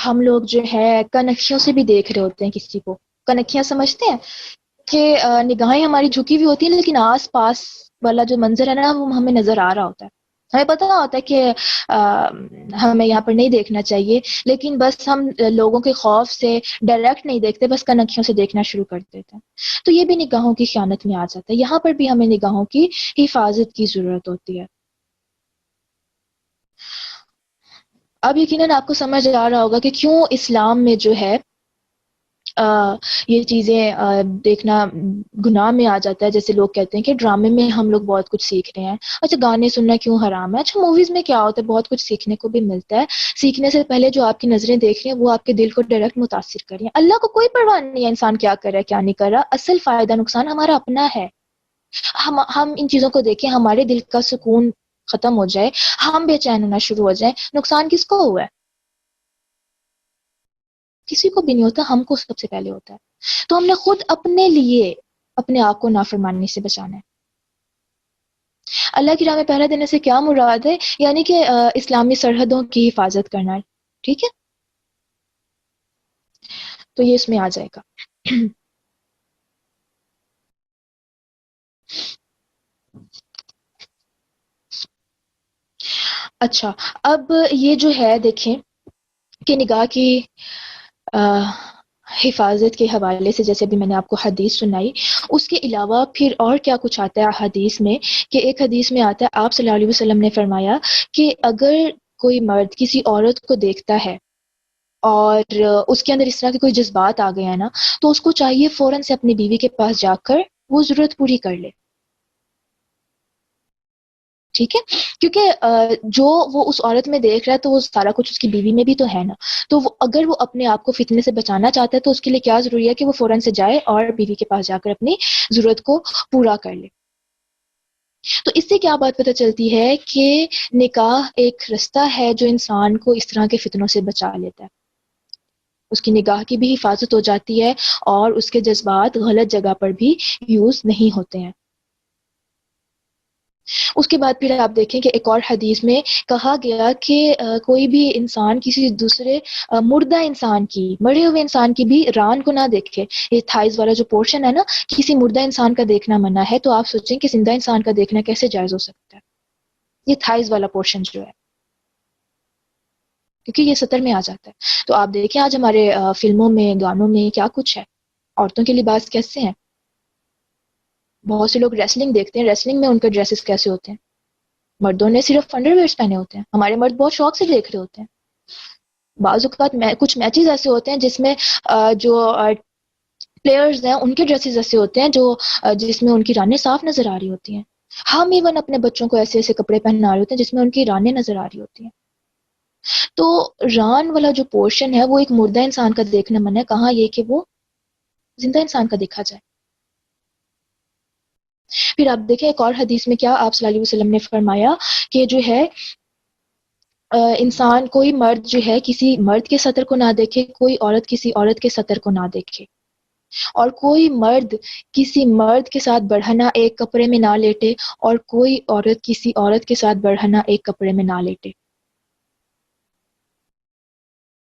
ہم لوگ جو ہے کنکھیوں سے بھی دیکھ رہے ہوتے ہیں کسی کو. کنکھیاں سمجھتے ہیں کہ نگاہیں ہماری جھکی ہوئی ہوتی ہیں، لیکن آس پاس والا جو منظر ہے نا وہ ہمیں نظر آ رہا ہوتا ہے. ہمیں پتہ ہوتا ہے کہ ہمیں یہاں پر نہیں دیکھنا چاہیے، لیکن بس ہم لوگوں کے خوف سے ڈائریکٹ نہیں دیکھتے، بس کنکھیوں سے دیکھنا شروع کر دیتے ہیں. تو یہ بھی نگاہوں کی خیانت میں آ جاتا ہے. یہاں پر بھی ہمیں نگاہوں کی حفاظت کی ضرورت ہوتی ہے. اب یقیناً آپ کو سمجھ آ رہا ہوگا کہ کیوں اسلام میں جو ہے یہ چیزیں دیکھنا گناہ میں آ جاتا ہے. جیسے لوگ کہتے ہیں کہ ڈرامے میں ہم لوگ بہت کچھ سیکھ رہے ہیں. اچھا گانے سننا کیوں حرام ہے؟ اچھا موویز میں کیا ہوتا ہے؟ بہت کچھ سیکھنے کو بھی ملتا ہے. سیکھنے سے پہلے جو آپ کی نظریں دیکھ رہی ہیں وہ آپ کے دل کو ڈائریکٹ متاثر کر رہی ہیں. اللہ کو کوئی پرواہ نہیں ہے انسان کیا کر رہا ہے کیا نہیں کر رہا. اصل فائدہ نقصان ہمارا اپنا ہے. ہم ان چیزوں کو دیکھیں، ہمارے دل کا سکون ختم ہو جائے، ہم بے چین ہونا شروع ہو جائیں. نقصان کس کو ہوا ہے؟ کسی کو بھی نہیں ہوتا، ہم کو سب سے پہلے ہوتا ہے. تو ہم نے خود اپنے لیے اپنے آپ کو نافرمانی سے بچانا ہے. اللہ کی راہ میں پہرا دینے سے کیا مراد ہے؟ یعنی کہ اسلامی سرحدوں کی حفاظت کرنا ہے. ٹھیک ہے، تو یہ اس میں آ جائے گا. اچھا، اب یہ جو ہے دیکھیں کہ نگاہ کی حفاظت کے حوالے سے، جیسے بھی میں نے آپ کو حدیث سنائی، اس کے علاوہ پھر اور کیا کچھ آتا ہے حدیث میں، کہ ایک حدیث میں آتا ہے آپ صلی اللہ علیہ وسلم نے فرمایا کہ اگر کوئی مرد کسی عورت کو دیکھتا ہے اور اس کے اندر اس طرح کے کوئی جذبات آ گئے ہیں نا، تو اس کو چاہیے فوراً سے اپنی بیوی کے پاس جا کر وہ ضرورت پوری کر لے. ٹھیک ہے، کیونکہ جو وہ اس عورت میں دیکھ رہا ہے تو وہ سارا کچھ اس کی بیوی میں بھی تو ہے نا. تو اگر وہ اپنے آپ کو فتنے سے بچانا چاہتا ہے تو اس کے لیے کیا ضروری ہے کہ وہ فوراً سے جائے اور بیوی کے پاس جا کر اپنی ضرورت کو پورا کر لے. تو اس سے کیا بات پتہ چلتی ہے کہ نکاح ایک رستہ ہے جو انسان کو اس طرح کے فتنوں سے بچا لیتا ہے، اس کی نگاہ کی بھی حفاظت ہو جاتی ہے اور اس کے جذبات غلط جگہ پر بھی یوز نہیں ہوتے ہیں۔ اس کے بعد پھر آپ دیکھیں کہ ایک اور حدیث میں کہا گیا کہ کوئی بھی انسان کسی دوسرے مردہ انسان کی، مرے ہوئے انسان کی بھی ران کو نہ دیکھے۔ یہ تھائز والا جو پورشن ہے نا، کسی مردہ انسان کا دیکھنا منع ہے، تو آپ سوچیں کہ زندہ انسان کا دیکھنا کیسے جائز ہو سکتا ہے، یہ تھائز والا پورشن جو ہے، کیونکہ یہ سطر میں آ جاتا ہے۔ تو آپ دیکھیں آج ہمارے فلموں میں، گانوں میں کیا کچھ ہے، عورتوں کے لباس کیسے ہیں۔ بہت سے لوگ ریسلنگ دیکھتے ہیں، ریسلنگ میں ان کے ڈریسز کیسے ہوتے ہیں، مردوں نے صرف انڈر ویئرس پہنے ہوتے ہیں، ہمارے مرد بہت شوق سے دیکھ رہے ہوتے ہیں۔ بعض اوقات کچھ میچز ایسے ہوتے ہیں جس میں جو پلیئرز ہیں ان کے ڈریسز ایسے ہوتے ہیں جو جس میں ان کی رانیں صاف نظر آ رہی ہوتی ہیں۔ ہم ایون اپنے بچوں کو ایسے ایسے کپڑے پہنا رہے ہوتے ہیں جس میں ان کی رانیں نظر آ رہی ہوتی ہیں۔ تو ران والا جو پورشن ہے وہ ایک مردہ انسان کا دیکھنا منع ہے، کہاں یہ کہ وہ زندہ انسان کا دیکھا جائے۔ پھر آپ دیکھیں ایک اور حدیث میں کیا آپ صلی اللہ علیہ وسلم نے فرمایا کہ جو ہے انسان، کوئی مرد جو ہے کسی مرد کے سطر کو نہ دیکھے، کوئی عورت کسی عورت کے سطر کو نہ دیکھے، اور کوئی مرد کسی مرد کے ساتھ بڑھنا ایک کپڑے میں نہ لیٹے، اور کوئی عورت کسی عورت کے ساتھ بڑھنا ایک کپڑے میں نہ لیٹے۔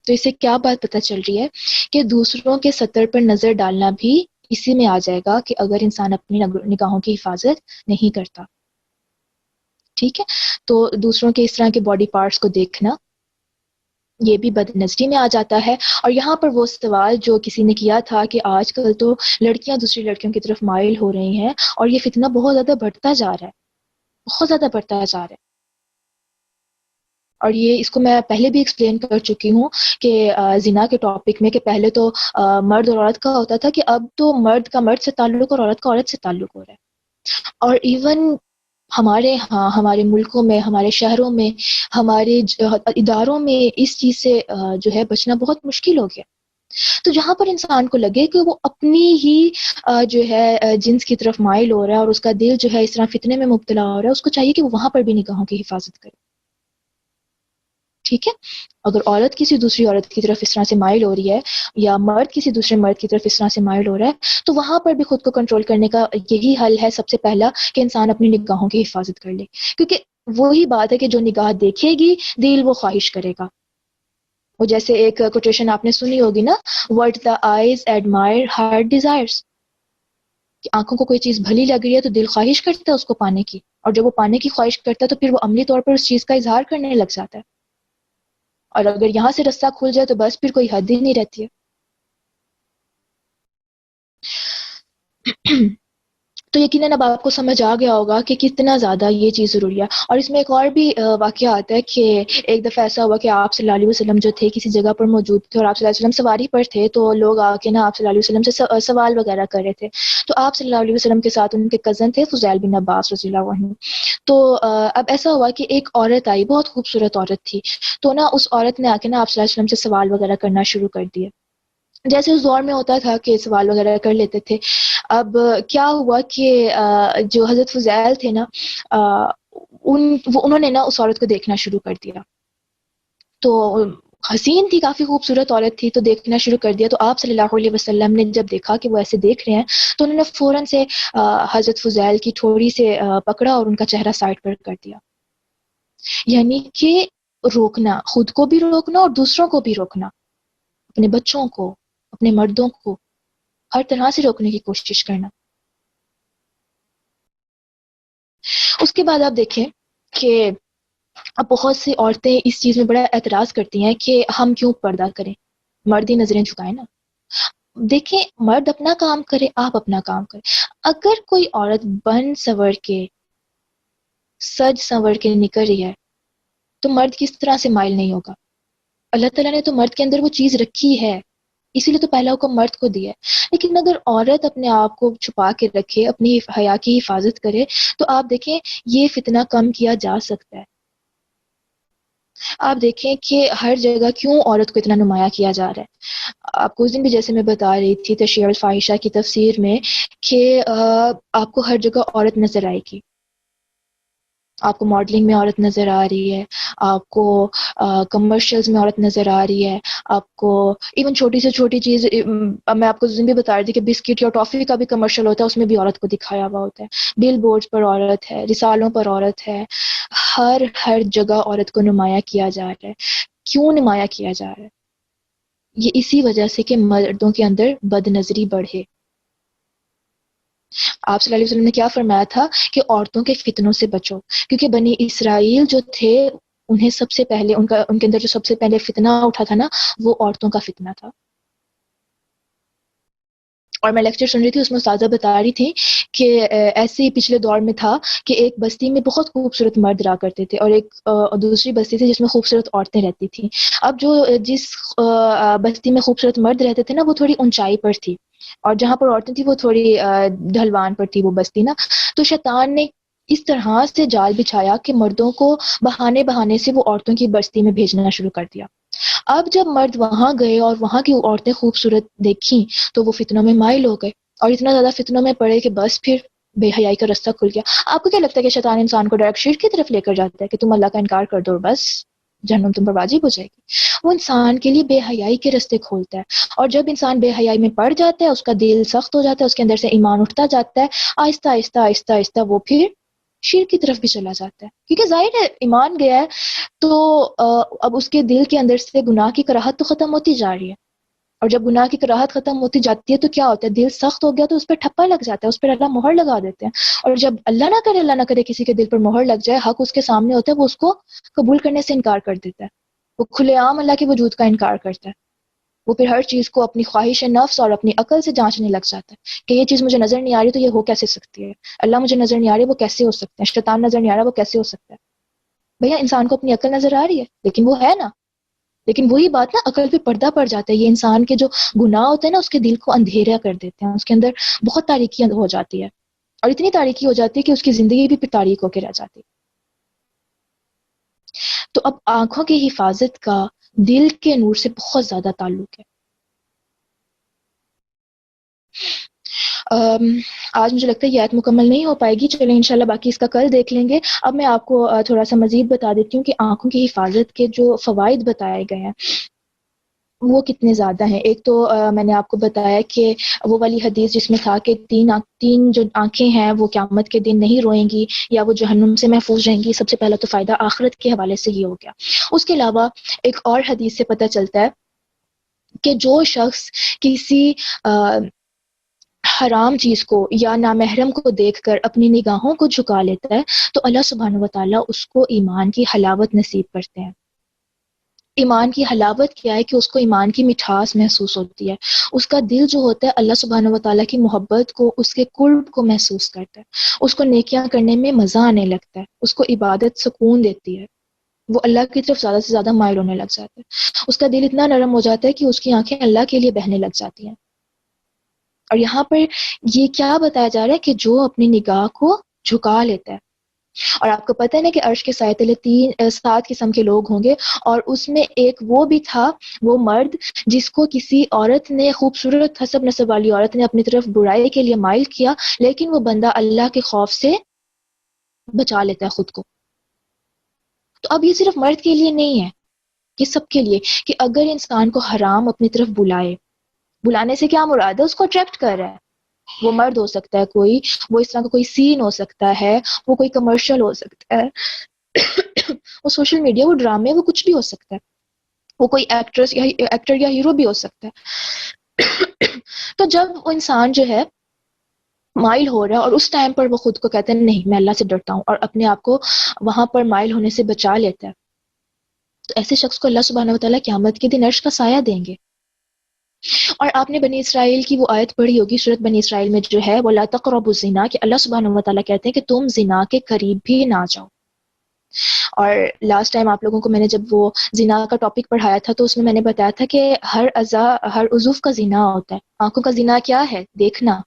تو اس سے کیا بات پتہ چل رہی ہے کہ دوسروں کے سطر پر نظر ڈالنا بھی اسی میں آ جائے گا کہ اگر انسان اپنی نگاہوں کی حفاظت نہیں کرتا۔ ٹھیک ہے، تو دوسروں کے اس طرح کے باڈی پارٹس کو دیکھنا یہ بھی بد نظری میں آ جاتا ہے۔ اور یہاں پر وہ سوال جو کسی نے کیا تھا کہ آج کل تو لڑکیاں دوسری لڑکیوں کی طرف مائل ہو رہی ہیں اور یہ فتنہ بہت زیادہ بڑھتا جا رہا ہے، بہت زیادہ بڑھتا جا رہا ہے، اور یہ اس کو میں پہلے بھی ایکسپلین کر چکی ہوں کہ زنا کے ٹاپک میں، کہ پہلے تو مرد اور عورت کا ہوتا تھا، کہ اب تو مرد کا مرد سے تعلق اور عورت کا عورت سے تعلق ہو رہا ہے۔ اور ایون ہمارے ہاں، ہمارے ملکوں میں، ہمارے شہروں میں، ہمارے اداروں میں اس چیز سے جو ہے بچنا بہت مشکل ہو گیا۔ تو جہاں پر انسان کو لگے کہ وہ اپنی ہی جو ہے جنس کی طرف مائل ہو رہا ہے اور اس کا دل جو ہے اس طرح فتنے میں مبتلا ہو رہا ہے، اس کو چاہیے کہ وہ وہاں پر بھی نگاہوں کی حفاظت کرے۔ ٹھیک ہے، اگر عورت کسی دوسری عورت کی طرف اس طرح سے مائل ہو رہی ہے، یا مرد کسی دوسرے مرد کی طرف اس طرح سے مائل ہو رہا ہے، تو وہاں پر بھی خود کو کنٹرول کرنے کا یہی حل ہے سب سے پہلا، کہ انسان اپنی نگاہوں کی حفاظت کر لے، کیونکہ وہی بات ہے کہ جو نگاہ دیکھے گی دل وہ خواہش کرے گا۔ وہ جیسے ایک کوٹیشن آپ نے سنی ہوگی نا، what the eyes admire heart desires، کہ آنکھوں کو کوئی چیز بھلی لگ رہی ہے تو دل خواہش کرتا ہے اس کو پانے کی، اور جب وہ پانے کی خواہش کرتا ہے تو پھر وہ عملی طور پر اس چیز کا اظہار کرنے لگ جاتا ہے، اور اگر یہاں سے رستہ کھل جائے تو بس پھر کوئی حد ہی نہیں رہتی ہے۔ تو یقیناً اب آپ کو سمجھ آ گیا ہوگا کہ کتنا زیادہ یہ چیز ضروری ہے۔ اور اس میں ایک اور بھی واقعہ آتا ہے کہ ایک دفعہ ایسا ہوا کہ آپ صلی اللہ علیہ وسلم جو تھے کسی جگہ پر موجود تھے، اور آپ صلی اللہ علیہ وسلم سواری پر تھے، تو لوگ آ کے نا آپ صلی اللہ علیہ وسلم سے سوال وغیرہ کر رہے تھے۔ تو آپ صلی اللہ علیہ وسلم کے ساتھ ان کے کزن تھے فضیل بن عباس رضی اللہ عنہ۔ تو اب ایسا ہوا کہ ایک عورت آئی، بہت خوبصورت عورت تھی، تو نا اس عورت نے آ کے نا آپ صلی اللہ علیہ وسلم سے سوال وغیرہ کرنا شروع کر دیا، جیسے اس دور میں ہوتا تھا کہ سوال وغیرہ کر لیتے تھے۔ اب کیا ہوا کہ جو حضرت فضیل تھے نا، انہوں نے نا اس عورت کو دیکھنا شروع کر دیا، تو حسین تھی، کافی خوبصورت عورت تھی، تو دیکھنا شروع کر دیا۔ تو آپ صلی اللہ علیہ وسلم نے جب دیکھا کہ وہ ایسے دیکھ رہے ہیں، تو انہوں نے فوراً سے حضرت فضیل کی تھوڑی سے پکڑا اور ان کا چہرہ سائڈ پر کر دیا، یعنی کہ روکنا، خود کو بھی روکنا اور دوسروں کو بھی روکنا، اپنے بچوں کو، اپنے مردوں کو ہر طرح سے روکنے کی کوشش کرنا۔ اس کے بعد آپ دیکھیں کہ اب بہت سی عورتیں اس چیز میں بڑا اعتراض کرتی ہیں کہ ہم کیوں پردہ کریں، مرد ہی نظریں جھکائیں نا۔ دیکھیں، مرد اپنا کام کرے، آپ اپنا کام کریں۔ اگر کوئی عورت بن سور کے، سج سنور کے نکل رہی ہے، تو مرد کس طرح سے مائل نہیں ہوگا؟ اللہ تعالیٰ نے تو مرد کے اندر وہ چیز رکھی ہے، اسی لیے تو پہلا حکم مرد کو دیا ہے۔ لیکن اگر عورت اپنے آپ کو چھپا کے رکھے، اپنی حیا کی حفاظت کرے، تو آپ دیکھیں یہ فتنہ کم کیا جا سکتا ہے۔ آپ دیکھیں کہ ہر جگہ کیوں عورت کو اتنا نمایاں کیا جا رہا ہے۔ آپ کو اس دن بھی جیسے میں بتا رہی تھی تشریح الفاحشہ کی تفسیر میں، کہ آپ کو ہر جگہ عورت نظر آئے گی، آپ کو ماڈلنگ میں عورت نظر آ رہی ہے، آپ کو کمرشلز میں عورت نظر آ رہی ہے، آپ کو ایون چھوٹی سے چھوٹی چیز، میں آپ کو اس دن بھی بتا رہی تھی کہ بسکٹ یا ٹافی کا بھی کمرشل ہوتا ہے، اس میں بھی عورت کو دکھایا ہوا ہوتا ہے، بل بورڈز پر عورت ہے، رسالوں پر عورت ہے، ہر جگہ عورت کو نمایاں کیا جا رہا ہے۔ کیوں نمایاں کیا جا رہا ہے؟ یہ اسی وجہ سے کہ مردوں کے اندر بد نظری بڑھے۔ آپ صلی اللہ علیہ وسلم نے کیا فرمایا تھا کہ عورتوں کے فتنوں سے بچو، کیونکہ بنی اسرائیل جو تھے انہیں سب سے پہلے ان کے اندر جو سب سے پہلے فتنہ اٹھا تھا نا، وہ عورتوں کا فتنہ تھا۔ اور میں لیکچر سن رہی تھی، اس میں استاذہ بتا رہی تھی کہ ایسے ہی پچھلے دور میں تھا کہ ایک بستی میں بہت خوبصورت مرد رہا کرتے تھے، اور ایک دوسری بستی تھی جس میں خوبصورت عورتیں رہتی تھیں۔ اب جو جس بستی میں خوبصورت مرد رہتے تھے نا، وہ تھوڑی اونچائی پر تھی، اور جہاں پر عورتیں تھیں وہ تھوڑی ڈھلوان پر تھی وہ بستی نا۔ تو شیطان نے اس طرح سے جال بچھایا کہ مردوں کو بہانے بہانے سے وہ عورتوں کی بستی میں بھیجنا شروع کر دیا۔ اب جب مرد وہاں گئے اور وہاں کی عورتیں خوبصورت دیکھیں تو وہ فتنوں میں مائل ہو گئے، اور اتنا زیادہ فتنوں میں پڑے کہ بس پھر بے حیائی کا رستہ کھل گیا۔ آپ کو کیا لگتا ہے کہ شیطان انسان کو ڈائریکٹ شرک کی طرف لے کر جاتا ہے کہ تم اللہ کا انکار کر دو اور بس جہنم تم پر واجب ہو جائے گی؟ وہ انسان کے لیے بے حیائی کے رستے کھولتا ہے، اور جب انسان بے حیائی میں پڑ جاتا ہے، اس کا دل سخت ہو جاتا ہے، اس کے اندر سے ایمان اٹھتا جاتا ہے، آہستہ آہستہ آہستہ آہستہ وہ پھر شرک کی طرف بھی چلا جاتا ہے، کیونکہ ظاہر ہے ایمان گیا ہے تو اب اس کے دل کے اندر سے گناہ کی کراہت تو ختم ہوتی جا رہی ہے، اور جب گناہ کی کراہت ختم ہوتی جاتی ہے تو کیا ہوتا ہے؟ دل سخت ہو گیا تو اس پہ ٹھپا لگ جاتا ہے، اس پہ اللہ مہر لگا دیتے ہیں، اور جب اللہ نہ کرے کسی کے دل پر مہر لگ جائے، حق اس کے سامنے ہوتا ہے، وہ اس کو قبول کرنے سے انکار کر دیتا ہے، وہ کھلے عام اللہ کے وجود کا انکار کرتا ہے، وہ پھر ہر چیز کو اپنی خواہش نفس اور اپنی عقل سے جانچنے لگ جاتا ہے کہ یہ چیز مجھے نظر نہیں آ رہی تو یہ ہو کیسے سکتی ہے، اللہ مجھے نظر نہیں آ رہی وہ کیسے ہو سکتے ہیں، شیطان نظر نہیں آ رہا وہ کیسے ہو سکتا ہے۔ بھیا انسان کو اپنی عقل نظر آ رہی ہے لیکن وہ ہے نا، لیکن وہی بات نا، عقل پہ پردہ پڑ جاتا ہے، یہ انسان کے جو گناہ ہوتے ہیں نا اس کے دل کو اندھیرا کر دیتے ہیں، اس کے اندر بہت تاریکی ہو جاتی ہے، اور اتنی تاریکی ہو جاتی ہے کہ اس کی زندگی بھی پھر تاریک ہو کے رہ جاتی ہے۔ تو اب آنکھوں کی حفاظت کا دل کے نور سے بہت زیادہ تعلق ہے۔ آج مجھے لگتا ہے یہ آیت مکمل نہیں ہو پائے گی، چلیں انشاءاللہ باقی اس کا کل دیکھ لیں گے۔ اب میں آپ کو تھوڑا سا مزید بتا دیتی ہوں کہ آنکھوں کی حفاظت کے جو فوائد بتائے گئے ہیں وہ کتنے زیادہ ہیں۔ ایک تو میں نے آپ کو بتایا کہ وہ والی حدیث جس میں تھا کہ تین جو آنکھیں ہیں وہ قیامت کے دن نہیں روئیں گی یا وہ جہنم سے محفوظ رہیں گی، سب سے پہلا تو فائدہ آخرت کے حوالے سے یہ ہو گیا۔ اس کے علاوہ ایک اور حدیث سے پتہ چلتا ہے کہ جو شخص کسی حرام چیز کو یا نامحرم کو دیکھ کر اپنی نگاہوں کو جھکا لیتا ہے تو اللہ سبحانہ و تعالیٰ اس کو ایمان کی حلاوت نصیب کرتے ہیں۔ ایمان کی حلاوت کیا ہے کہ اس کو ایمان کی مٹھاس محسوس ہوتی ہے، اس کا دل جو ہوتا ہے اللہ سبحانہ و تعالیٰ کی محبت کو، اس کے قرب کو محسوس کرتا ہے، اس کو نیکیاں کرنے میں مزہ آنے لگتا ہے، اس کو عبادت سکون دیتی ہے، وہ اللہ کی طرف زیادہ سے زیادہ مائل ہونے لگ جاتا ہے، اس کا دل اتنا نرم ہو جاتا ہے کہ اس کی آنکھیں اللہ کے لیے بہنے لگ جاتی ہیں۔ اور یہاں پر یہ کیا بتایا جا رہا ہے کہ جو اپنی نگاہ کو جھکا لیتا ہے، اور آپ کو پتہ ہے نا کہ عرش کے سائے تلے 7 قسم کے لوگ ہوں گے، اور اس میں ایک وہ بھی تھا، وہ مرد جس کو کسی عورت نے، خوبصورت حسب نسب والی عورت نے اپنی طرف برائی کے لیے مائل کیا، لیکن وہ بندہ اللہ کے خوف سے بچا لیتا ہے خود کو۔ تو اب یہ صرف مرد کے لیے نہیں ہے، یہ سب کے لیے، کہ اگر انسان کو حرام اپنی طرف بلانے سے کیا مراد ہے؟ اس کو اٹریکٹ کر رہا ہے، وہ مرد ہو سکتا ہے کوئی، وہ اس طرح کا کوئی سین ہو سکتا ہے، وہ کوئی کمرشل ہو سکتا ہے وہ سوشل میڈیا، وہ ڈرامے، وہ کچھ بھی ہو سکتا ہے، وہ کوئی ایکٹر یا ہیرو بھی ہو سکتا ہے تو جب وہ انسان جو ہے مائل ہو رہا ہے اور اس ٹائم پر وہ خود کو کہتا ہے نہیں میں اللہ سے ڈرتا ہوں، اور اپنے آپ کو وہاں پر مائل ہونے سے بچا لیتا ہے، تو ایسے شخص کو اللہ سبحانہ و تعالیٰ قیامت کے دن عرش کا سایہ دیں گے۔ اور آپ نے بنی اسرائیل کی وہ آیت پڑھی ہوگی، سورۃ بنی اسرائیل میں جو ہے وَلَا تَقْرَبُوا الزِّنَا، کہ اللہ سبحانہ و تعالیٰ کہتے ہیں کہ تم زنا کے قریب بھی نہ جاؤ۔ اور لاسٹ ٹائم آپ لوگوں کو میں نے جب وہ زنا کا ٹاپک پڑھایا تھا تو اس میں نے بتایا تھا کہ ہر عضو کا زنا ہوتا ہے۔ آنکھوں کا زنا کیا ہے؟ دیکھنا۔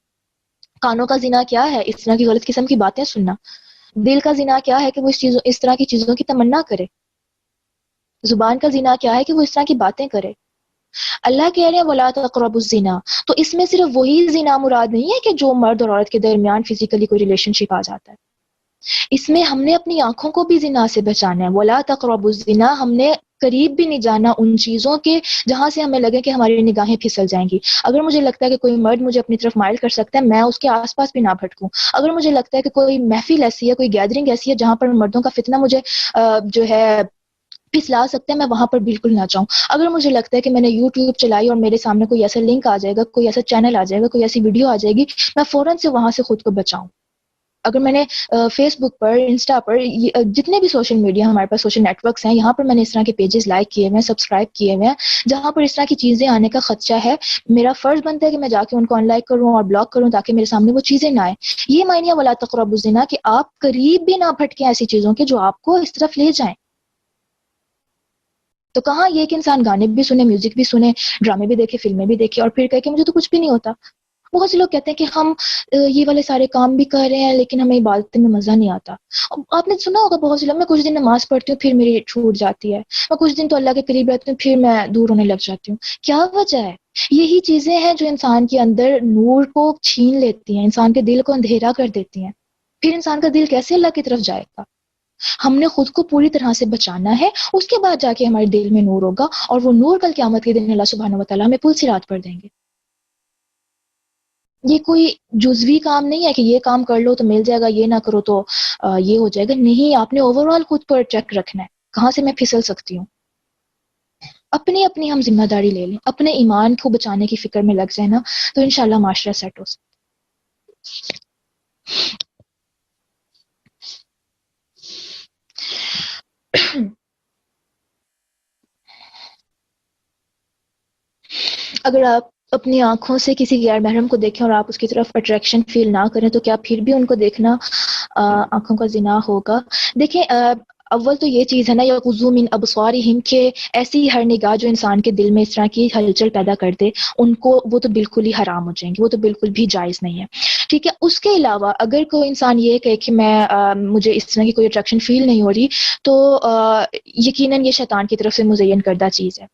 کانوں کا زنا کیا ہے؟ اس طرح کی غلط قسم کی باتیں سننا۔ دل کا زنا کیا ہے کہ وہ اس طرح کی چیزوں کی تمنا کرے۔ زبان کا زنا کیا ہے کہ وہ اس طرح کی باتیں کرے۔ اللہ کہہ رہے ہیں وَلَا تَقْرَبُوا الزِّنَا، تو اس میں صرف وہی زنا مراد نہیں ہے کہ جو مرد اور عورت کے درمیان فزیکلی کوئی ریلیشن شپ آ جاتا ہے، اس میں ہم نے اپنی آنکھوں کو بھی زنا سے بچانا ہے. وَلَا تَقْرَبُوا الزِّنَا، ہم نے قریب بھی نہیں جانا ان چیزوں کے جہاں سے ہمیں لگے کہ ہماری نگاہیں پھسل جائیں گی. اگر مجھے لگتا ہے کہ کوئی مرد مجھے اپنی طرف مائل کر سکتا ہے، میں اس کے آس پاس بھی نہ بھٹکوں. اگر مجھے لگتا ہے کہ کوئی محفل ایسی ہے، کوئی گیدرنگ ایسی ہے جہاں پر مردوں کا فتنہ مجھے جو ہے پھسلا سکتا ہے، میں وہاں پر بالکل نہ جاؤں. اگر مجھے لگتا ہے کہ میں نے یوٹیوب چلائی اور میرے سامنے کوئی ایسا لنک آ جائے گا، کوئی ایسا چینل آ جائے گا، کوئی ایسی ویڈیو آ جائے گی، میں فوراً سے وہاں سے خود کو بچاؤں. اگر میں نے فیس بک پر، انسٹا پر، جتنے بھی سوشل میڈیا ہمارے پاس سوشل نیٹ ورکس ہیں، یہاں پر میں نے اس طرح کے پیجز لائک کیے ہوئے ہیں، سبسکرائب کیے ہوئے ہیں جہاں پر اس طرح کی چیزیں آنے کا خدشہ ہے. میرا فرض بنتا ہے کہ میں جا کے ان کو ان لائک کروں اور بلاک کروں تاکہ میرے سامنے وہ چیزیں نہ آئیں. یہ معنی ہے ولا تقربوا الزنا، کہ آپ قریب بھی نہ بھٹکیں ایسی چیزوں کے جو آپ کو اس طرف لے جائیں. تو کہاں یہ کہ انسان گانے بھی سنے، میوزک بھی سنے، ڈرامے بھی دیکھے، فلمیں بھی دیکھے اور پھر کہے کہ مجھے تو کچھ بھی نہیں ہوتا. بہت سے لوگ کہتے ہیں کہ ہم یہ والے سارے کام بھی کر رہے ہیں لیکن ہمیں عبادت میں مزہ نہیں آتا. آپ نے سنا ہوگا بہت سے لوگ، میں کچھ دن نماز پڑھتی ہوں پھر میری چھوٹ جاتی ہے، میں کچھ دن تو اللہ کے قریب رہتی ہوں پھر میں دور ہونے لگ جاتی ہوں. کیا وجہ ہے؟ یہی چیزیں ہیں جو انسان کے اندر نور کو چھین لیتی ہیں، انسان کے دل کو اندھیرا کر دیتی ہیں. پھر انسان کا دل کیسے اللہ کی طرف جائے گا؟ ہم نے خود کو پوری طرح سے بچانا ہے، اس کے بعد جا کے ہمارے دل میں نور ہوگا، اور وہ نور کل قیامت کے دن اللہ سبحانہ وتعالیٰ ہمیں پل صراط پر دیں گے. یہ کوئی جزوی کام نہیں ہے کہ یہ کام کر لو تو مل جائے گا، یہ نہ کرو تو یہ ہو جائے گا. نہیں، آپ نے اوور آل خود پر چیک رکھنا ہے کہاں سے میں پھسل سکتی ہوں. اپنی اپنی ہم ذمہ داری لے لیں، اپنے ایمان کو بچانے کی فکر میں لگ جائیں نا، تو انشاءاللہ معاشرہ سیٹ ہو سکتا. اگر آپ اپنی آنکھوں سے کسی غیر محرم کو دیکھیں اور آپ اس کی طرف اٹریکشن فیل نہ کریں تو کیا پھر بھی ان کو دیکھنا آنکھوں کا زنا ہوگا؟ دیکھیں، اول تو یہ چیز ہے نا، یغضوا من ابصارہم، کہ ایسی ہر نگاہ جو انسان کے دل میں اس طرح کی ہلچل پیدا کر دے، ان کو وہ تو بالکل ہی حرام ہو جائیں گے، وہ تو بالکل بھی جائز نہیں ہے. ٹھیک ہے. اس کے علاوہ اگر کوئی انسان یہ کہے کہ میں مجھے اس طرح کی کوئی اٹریکشن فیل نہیں ہو رہی، تو یقیناً یہ شیطان کی طرف سے مزین کردہ چیز ہے،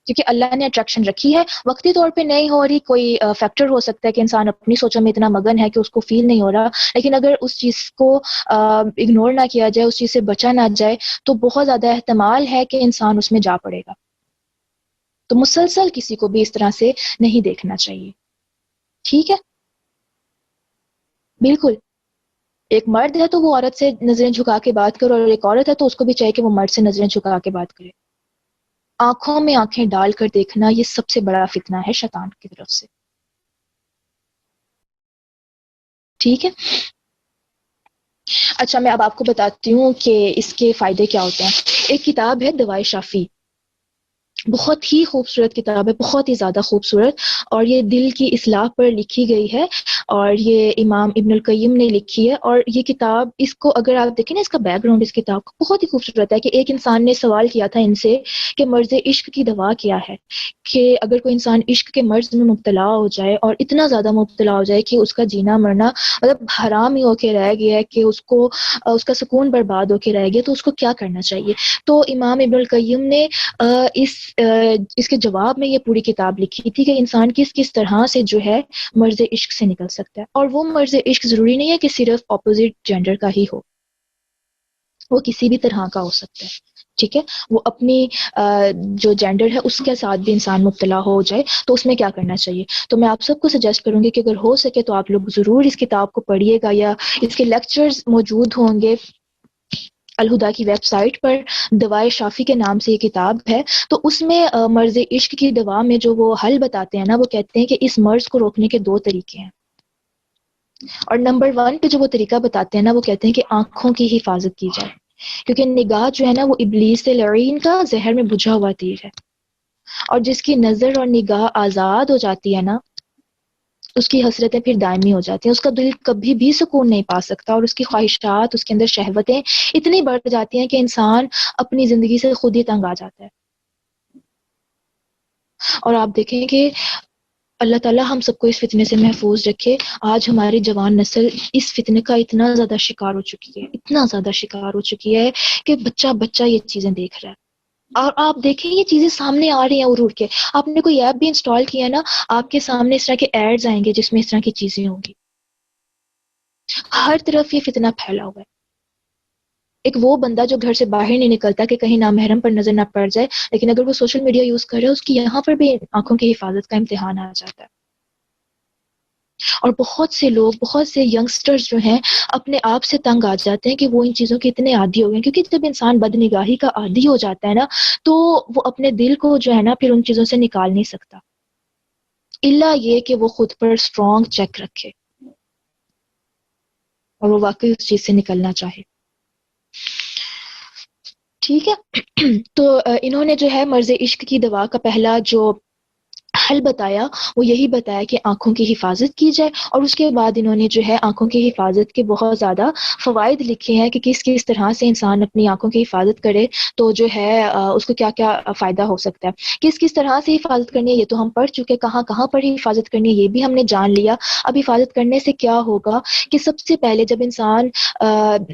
کیونکہ اللہ نے اٹریکشن رکھی ہے. وقتی طور پہ نہیں ہو رہی، کوئی فیکٹر ہو سکتا ہے کہ انسان اپنی سوچوں میں اتنا مگن ہے کہ اس کو فیل نہیں ہو رہا، لیکن اگر اس چیز کو اگنور نہ کیا جائے، اس چیز سے بچا نہ جائے، تو بہت زیادہ احتمال ہے کہ انسان اس میں جا پڑے گا. تو مسلسل کسی کو بھی اس طرح سے نہیں دیکھنا چاہیے. ٹھیک ہے. بالکل. ایک مرد ہے تو وہ عورت سے نظریں جھکا کے بات کرے، اور ایک عورت ہے تو اس کو بھی چاہیے کہ وہ مرد سے نظریں جھکا کے بات کرے. آنکھوں میں آنکھیں ڈال کر دیکھنا یہ سب سے بڑا فتنہ ہے شیطان کی طرف سے. ٹھیک ہے. اچھا، میں اب آپ کو بتاتی ہوں کہ اس کے فائدے کیا ہوتے ہیں. ایک کتاب ہے دوائے شافی، بہت ہی خوبصورت کتاب ہے، بہت ہی زیادہ خوبصورت، اور یہ دل کی اصلاح پر لکھی گئی ہے، اور یہ امام ابن القیم نے لکھی ہے. اور یہ کتاب، اس کو اگر آپ دیکھیں نا، اس کا بیک گراؤنڈ اس کتاب کو بہت ہی خوبصورت ہے. کہ ایک انسان نے سوال کیا تھا ان سے کہ مرض عشق کی دوا کیا ہے، کہ اگر کوئی انسان عشق کے مرض میں مبتلا ہو جائے اور اتنا زیادہ مبتلا ہو جائے کہ اس کا جینا مرنا مطلب حرام ہی ہو کے رہ گیا ہے، کہ اس کو اس کا سکون برباد ہو کے رہ گیا، تو اس کو کیا کرنا چاہیے. تو امام ابن القیم نے اس کے جواب میں یہ پوری کتاب لکھی تھی کہ انسان کس کس طرح سے جو ہے مرض عشق سے نکل سکتا ہے. اور وہ مرض عشق ضروری نہیں ہے کہ صرف اپوزٹ جینڈر کا ہی ہو، وہ کسی بھی طرح کا ہو سکتا ہے. ٹھیک ہے. وہ اپنی جو جینڈر ہے اس کے ساتھ بھی انسان مبتلا ہو جائے تو اس میں کیا کرنا چاہیے. تو میں آپ سب کو سجیسٹ کروں گی کہ اگر ہو سکے تو آپ لوگ ضرور اس کتاب کو پڑھیے گا، یا اس کے لیکچرز موجود ہوں گے الہدا کی ویب سائٹ پر. دوائے شافی کے نام سے یہ کتاب ہے. تو اس میں مرض عشق کی دوا میں جو وہ حل بتاتے ہیں نا، وہ کہتے ہیں کہ اس مرض کو روکنے کے 2 طریقے ہیں. اور نمبر 1 پہ جو وہ طریقہ بتاتے ہیں نا، وہ کہتے ہیں کہ آنکھوں کی حفاظت کی جائے، کیونکہ نگاہ جو ہے نا وہ ابلیس لعین کا زہر میں بجھا ہوا تیر ہے، اور جس کی نظر اور نگاہ آزاد ہو جاتی ہے نا، اس کی حسرتیں پھر دائمی ہو جاتی ہیں، اس کا دل کبھی بھی سکون نہیں پا سکتا، اور اس کی خواہشات، اس کے اندر شہوتیں اتنی بڑھ جاتی ہیں کہ انسان اپنی زندگی سے خود ہی تنگ آ جاتا ہے. اور آپ دیکھیں کہ اللہ تعالیٰ ہم سب کو اس فتنے سے محفوظ رکھے. آج ہماری جوان نسل اس فتنے کا اتنا زیادہ شکار ہو چکی ہے، اتنا زیادہ شکار ہو چکی ہے کہ بچہ بچہ یہ چیزیں دیکھ رہا ہے. اور آپ دیکھیں یہ چیزیں سامنے آ رہی ہیں اڑ اڑ کے. آپ نے کوئی ایپ بھی انسٹال کیا ہے نا، آپ کے سامنے اس طرح کے ایڈز آئیں گے جس میں اس طرح کی چیزیں ہوں گی. ہر طرف یہ فتنہ پھیلا ہوا ہے. ایک وہ بندہ جو گھر سے باہر نہیں نکلتا کہ کہیں نامحرم پر نظر نہ پڑ جائے، لیکن اگر وہ سوشل میڈیا یوز کر رہا ہے، اس کی یہاں پر بھی آنکھوں کی حفاظت کا امتحان آ جاتا ہے۔ اور بہت سے لوگ، بہت سے ینگسٹرز جو ہیں اپنے آپ سے تنگ آ جاتے ہیں کہ وہ ان چیزوں کے اتنے عادی ہو گئے ہیں، کیونکہ جب انسان بد نگاہی کا عادی ہو جاتا ہے نا، تو وہ اپنے دل کو جو ہے نا پھر ان چیزوں سے نکال نہیں سکتا، الا یہ کہ وہ خود پر اسٹرانگ چیک رکھے اور وہ واقعی اس چیز سے نکلنا چاہے۔ ٹھیک ہے تو انہوں نے جو ہے مرض عشق کی دوا کا پہلا جو حل بتایا، وہ یہی بتایا کہ آنکھوں کی حفاظت کی جائے، اور اس کے بعد انہوں نے جو ہے آنکھوں کی حفاظت کے بہت زیادہ فوائد لکھے ہیں کہ کس کس طرح سے انسان اپنی آنکھوں کی حفاظت کرے تو جو ہے اس کو کیا کیا فائدہ ہو سکتا ہے، کس کس طرح سے حفاظت کرنی ہے یہ تو ہم پڑھ چکے، کہاں کہاں پر حفاظت کرنی ہے یہ بھی ہم نے جان لیا۔ اب حفاظت کرنے سے کیا ہوگا کہ سب سے پہلے جب انسان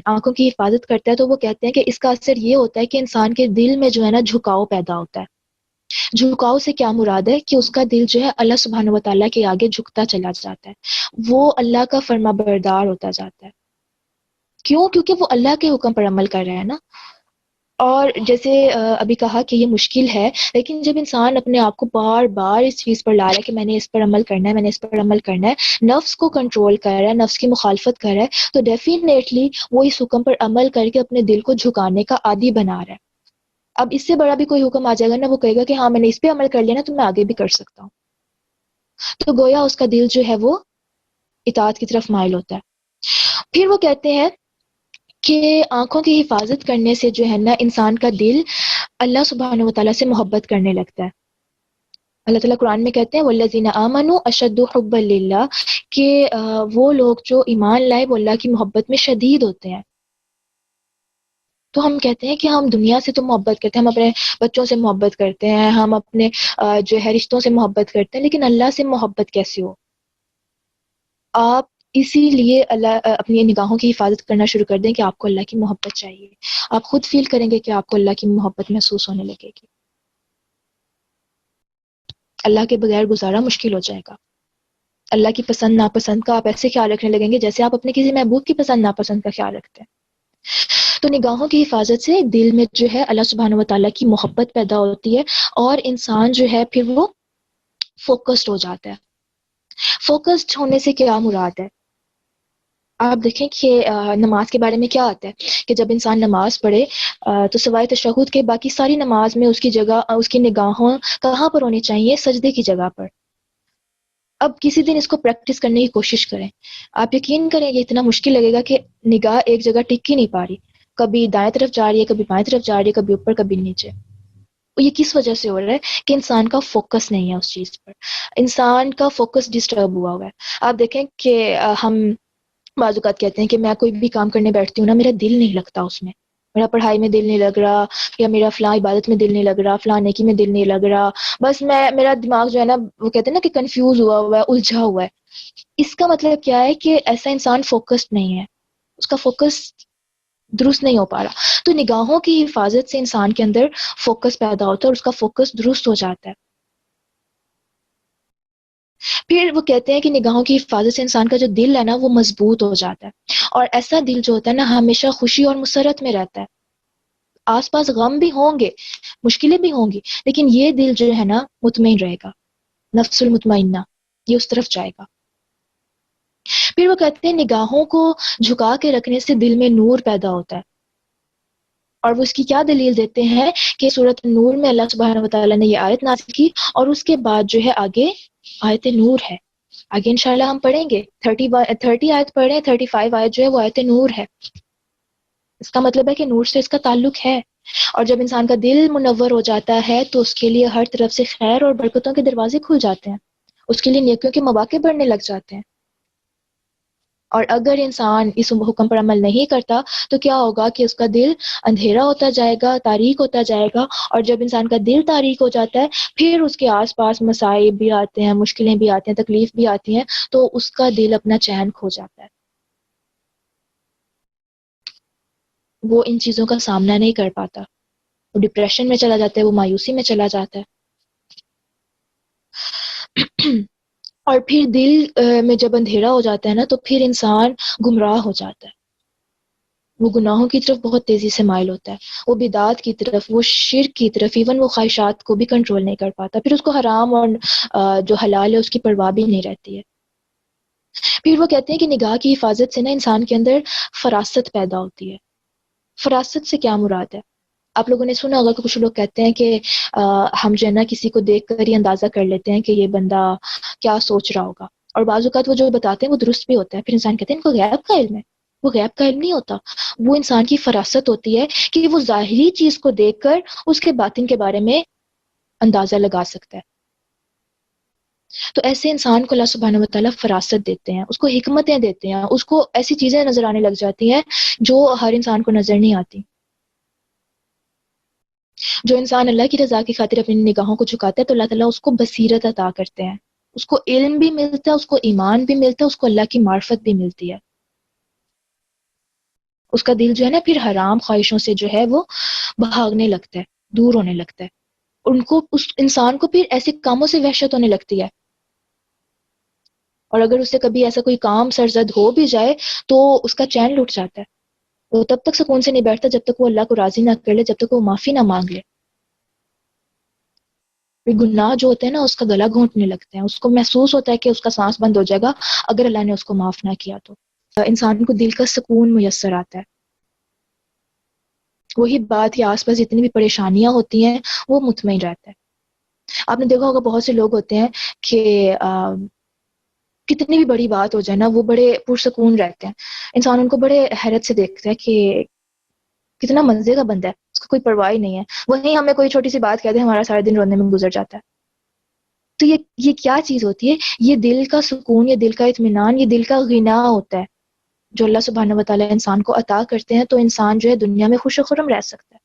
آنکھوں کی حفاظت کرتا ہے تو وہ کہتے ہیں کہ اس کا اثر یہ ہوتا ہے کہ انسان کے دل میں جو ہے نا جھکاؤ پیدا ہوتا ہے۔ جھکاؤ سے کیا مراد ہے کہ اس کا دل جو ہے اللہ سبحانہ و تعالیٰ کے آگے جھکتا چلا جاتا ہے، وہ اللہ کا فرما بردار ہوتا جاتا ہے۔ کیوں؟ کیونکہ وہ اللہ کے حکم پر عمل کر رہا ہے نا۔ اور جیسے ابھی کہا کہ یہ مشکل ہے، لیکن جب انسان اپنے آپ کو بار بار اس چیز پر لا رہا ہے کہ میں نے اس پر عمل کرنا ہے، میں نے اس پر عمل کرنا ہے، نفس کو کنٹرول کر رہا ہے، نفس کی مخالفت کر رہا ہے، تو ڈیفینیٹلی وہ اس حکم پر عمل کر کے اپنے دل کو جھکانے کا عادی بنا رہا ہے۔ اب اس سے بڑا بھی کوئی حکم آ جائے گا نا، وہ کہے گا کہ ہاں میں نے اس پہ عمل کر لیا نا تو میں آگے بھی کر سکتا ہوں، تو گویا اس کا دل جو ہے وہ اطاعت کی طرف مائل ہوتا ہے۔ پھر وہ کہتے ہیں کہ آنکھوں کی حفاظت کرنے سے جو ہے نا انسان کا دل اللہ سبحانہ و تعالیٰ سے محبت کرنے لگتا ہے۔ اللہ تعالیٰ قرآن میں کہتے ہیں وَالَّذِينَ آمَنُوا أَشَدُّ حُبًّا لِلَّهِ کہ وہ لوگ جو ایمان لائے وہ اللہ کی محبت میں شدید ہوتے ہیں۔ تو ہم کہتے ہیں کہ ہم دنیا سے تو محبت کرتے ہیں، ہم اپنے بچوں سے محبت کرتے ہیں، ہم اپنے جو ہے رشتوں سے محبت کرتے ہیں، لیکن اللہ سے محبت کیسے ہو؟ آپ اسی لیے اللہ اپنی نگاہوں کی حفاظت کرنا شروع کر دیں کہ آپ کو اللہ کی محبت چاہیے، آپ خود فیل کریں گے کہ آپ کو اللہ کی محبت محسوس ہونے لگے گی، اللہ کے بغیر گزارا مشکل ہو جائے گا، اللہ کی پسند ناپسند کا آپ ایسے خیال رکھنے لگیں گے جیسے آپ اپنے کسی محبوب کی پسند ناپسند کا خیال رکھتے ہیں۔ تو نگاہوں کی حفاظت سے دل میں جو ہے اللہ سبحانہ و تعالیٰ کی محبت پیدا ہوتی ہے، اور انسان جو ہے پھر وہ فوکسڈ ہو جاتا ہے۔ فوکسڈ ہونے سے کیا مراد ہے؟ آپ دیکھیں کہ نماز کے بارے میں کیا آتا ہے کہ جب انسان نماز پڑھے تو سوائے تشہد کے باقی ساری نماز میں اس کی جگہ، اس کی نگاہوں کہاں پر ہونی چاہیے؟ سجدے کی جگہ پر۔ اب کسی دن اس کو پریکٹس کرنے کی کوشش کریں، آپ یقین کریں یہ اتنا مشکل لگے گا کہ نگاہ ایک جگہ ٹک ہی نہیں پا رہی، کبھی دائیں طرف جا رہی ہے، کبھی بائیں طرف جا رہی ہے، کبھی اوپر کبھی نیچے۔ یہ کس وجہ سے ہو رہا ہے کہ انسان کا فوکس نہیں ہے اس چیز پر، انسان کا فوکس ڈسٹرب ہوا ہوا ہے۔ آپ دیکھیں کہ ہم بعض اوقات کہتے ہیں کہ میں کوئی بھی کام کرنے بیٹھتی ہوں نا میرا دل نہیں لگتا اس میں، میرا پڑھائی میں دل نہیں لگ رہا، یا میرا فلاں عبادت میں دل نہیں لگ رہا، فلاں نیکی میں دل نہیں لگ رہا، بس میرا دماغ جو ہے نا وہ کہتے ہیں نا کہ کنفیوز ہوا ہوا ہے، الجھا ہوا ہے۔ اس کا مطلب کیا ہے کہ ایسا انسان فوکسڈ نہیں ہے، اس کا فوکس درست نہیں ہو پا رہا۔ تو نگاہوں کی حفاظت سے انسان کے اندر فوکس پیدا ہوتا ہے اور اس کا فوکس درست ہو جاتا ہے۔ پھر وہ کہتے ہیں کہ نگاہوں کی حفاظت سے انسان کا جو دل ہے نا وہ مضبوط ہو جاتا ہے، اور ایسا دل جو ہوتا ہے نا ہمیشہ خوشی اور مسرت میں رہتا ہے۔ آس پاس غم بھی ہوں گے، مشکلیں بھی ہوں گی، لیکن یہ دل جو ہے نا مطمئن رہے گا، نفس المطمئنہ، یہ اس طرف جائے گا۔ پھر وہ کہتے ہیں نگاہوں کو جھکا کے رکھنے سے دل میں نور پیدا ہوتا ہے، اور وہ اس کی کیا دلیل دیتے ہیں کہ سورۃ نور میں اللہ سبحانہ و تعالیٰ نے یہ آیت نازل کی، اور اس کے بعد جو ہے آگے آیت نور ہے، آگے انشاءاللہ ہم پڑھیں گے 30 آیت پڑھ رہے ہیں، 35 آیت جو ہے وہ آیت نور ہے۔ اس کا مطلب ہے کہ نور سے اس کا تعلق ہے، اور جب انسان کا دل منور ہو جاتا ہے تو اس کے لیے ہر طرف سے خیر اور برکتوں کے دروازے کھل جاتے ہیں، اس کے لیے نیکیوں کے مواقع بڑھنے لگ جاتے ہیں۔ اور اگر انسان اس حکم پر عمل نہیں کرتا تو کیا ہوگا کہ اس کا دل اندھیرا ہوتا جائے گا، تاریک ہوتا جائے گا، اور جب انسان کا دل تاریک ہو جاتا ہے پھر اس کے آس پاس مصائب بھی آتے ہیں، مشکلیں بھی آتی ہیں، تکلیف بھی آتی ہیں، تو اس کا دل اپنا چین کھو جاتا ہے، وہ ان چیزوں کا سامنا نہیں کر پاتا، وہ ڈپریشن میں چلا جاتا ہے، وہ مایوسی میں چلا جاتا ہے۔ اور پھر دل میں جب اندھیرا ہو جاتا ہے نا تو پھر انسان گمراہ ہو جاتا ہے، وہ گناہوں کی طرف بہت تیزی سے مائل ہوتا ہے، وہ بدعات کی طرف، وہ شرک کی طرف، ایون وہ خواہشات کو بھی کنٹرول نہیں کر پاتا، پھر اس کو حرام اور جو حلال ہے اس کی پرواہ بھی نہیں رہتی ہے۔ پھر وہ کہتے ہیں کہ نگاہ کی حفاظت سے نا انسان کے اندر فراست پیدا ہوتی ہے۔ فراست سے کیا مراد ہے؟ آپ لوگوں نے سنا ہوگا کہ کچھ لوگ کہتے ہیں کہ ہم جو ہے نا کسی کو دیکھ کر ہی اندازہ کر لیتے ہیں کہ یہ بندہ کیا سوچ رہا ہوگا، اور بعض اوقات وہ جو بتاتے ہیں وہ درست بھی ہوتا ہے، پھر انسان کہتے ہیں ان کو غیب کا علم ہے۔ وہ غیب کا علم نہیں ہوتا، وہ انسان کی فراست ہوتی ہے کہ وہ ظاہری چیز کو دیکھ کر اس کے باطن کے بارے میں اندازہ لگا سکتا ہے۔ تو ایسے انسان کو اللہ سبحانہ و تعالیٰ فراست دیتے ہیں، اس کو حکمتیں دیتے ہیں، اس کو ایسی چیزیں نظر آنے لگ جاتی ہیں جو ہر انسان کو نظر نہیں آتی۔ جو انسان اللہ کی رضا کی خاطر اپنی نگاہوں کو جھکاتا ہے تو اللہ تعالیٰ اس کو بصیرت عطا کرتے ہیں، اس کو علم بھی ملتا ہے، اس کو ایمان بھی ملتا ہے، اس کو اللہ کی معرفت بھی ملتی ہے۔ اس کا دل جو ہے نا پھر حرام خواہشوں سے جو ہے وہ بھاگنے لگتا ہے، دور ہونے لگتا ہے، ان کو اس انسان کو پھر ایسے کاموں سے وحشت ہونے لگتی ہے، اور اگر اسے کبھی ایسا کوئی کام سرزد ہو بھی جائے تو اس کا چین لٹ جاتا ہے، وہ تب تک سکون سے نہیں بیٹھتا جب تک وہ اللہ کو راضی نہ کر لے، جب تک وہ معافی نہ مانگ لے۔ پھر گناہ جو ہوتے ہیں نا اس کا گلا گھونٹنے لگتے ہیں، اس کو محسوس ہوتا ہے کہ اس کا سانس بند ہو جائے گا اگر اللہ نے اس کو معاف نہ کیا تو۔ انسان کو دل کا سکون میسر آتا ہے، وہی بات کہ آس پاس جتنی بھی پریشانیاں ہوتی ہیں وہ مطمئن رہتا ہے۔ آپ نے دیکھا ہوگا بہت سے لوگ ہوتے ہیں کہ کتنی بھی بڑی بات ہو جائے نا وہ بڑے پرسکون رہتے ہیں، انسان ان کو بڑے حیرت سے دیکھتا ہے کہ کتنا مزے کا بندہ ہے، اس کو کوئی پرواہ ہی نہیں ہے، وہیں ہمیں کوئی چھوٹی سی بات کہہ دے ہمارا سارا دن رونے میں گزر جاتا ہے۔ تو یہ کیا چیز ہوتی ہے؟ یہ دل کا سکون، یہ دل کا اطمینان، یہ دل کا غنا ہوتا ہے جو اللہ سبحانہ و تعالیٰ انسان کو عطا کرتے ہیں، تو انسان جو ہے دنیا میں خوش و خرم رہ سکتا ہے۔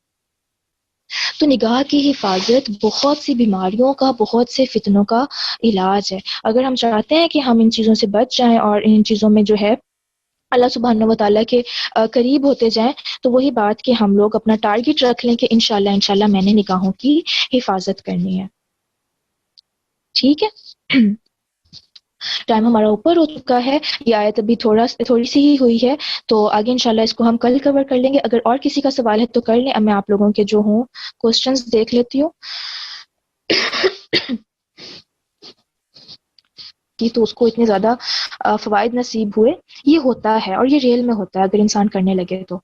تو نگاہ کی حفاظت بہت سی بیماریوں کا، بہت سے فتنوں کا علاج ہے۔ اگر ہم چاہتے ہیں کہ ہم ان چیزوں سے بچ جائیں اور ان چیزوں میں جو ہے اللہ سبحانہ و تعالیٰ کے قریب ہوتے جائیں، تو وہی بات کہ ہم لوگ اپنا ٹارگٹ رکھ لیں کہ انشاءاللہ میں نے نگاہوں کی حفاظت کرنی ہے۔ ٹھیک ہے، ٹائم ہمارا اوپر ہو چکا ہے، یہ آیت ابھی تھوڑی سی ہی ہوئی ہے، تو آگے انشاءاللہ اس کو ہم کل کور کر لیں گے۔ اگر اور کسی کا سوال ہے تو کر لیں، اب میں آپ لوگوں کے جو ہوں کوسچنز دیکھ لیتی ہوں کہ تو اس کو اتنے زیادہ فوائد نصیب ہوئے۔ یہ ہوتا ہے اور یہ ریل میں ہوتا ہے اگر انسان کرنے لگے تو۔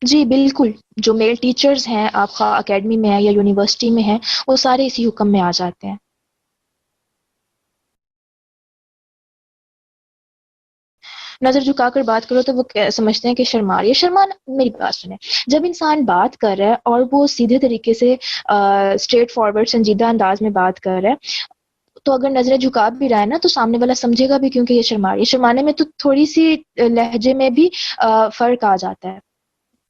جی بالکل، جو میل ٹیچرز ہیں آپ خواہ اکیڈمی میں ہیں یا یونیورسٹی میں ہیں وہ سارے اسی حکم میں آ جاتے ہیں۔ نظر جھکا کر بات کرو تو وہ سمجھتے ہیں کہ شرما رہی ہے۔ شرمانا، میری بات سنیں، جب انسان بات کر رہا ہے اور وہ سیدھے طریقے سے اسٹریٹ فارورڈ سنجیدہ انداز میں بات کر رہا ہے، تو اگر نظریں جھکا بھی رہا ہے نا تو سامنے والا سمجھے گا بھی کیونکہ یہ شرما رہی ہے۔ شرمانے میں تو تھوڑی سی لہجے میں بھی فرق آ جاتا ہے،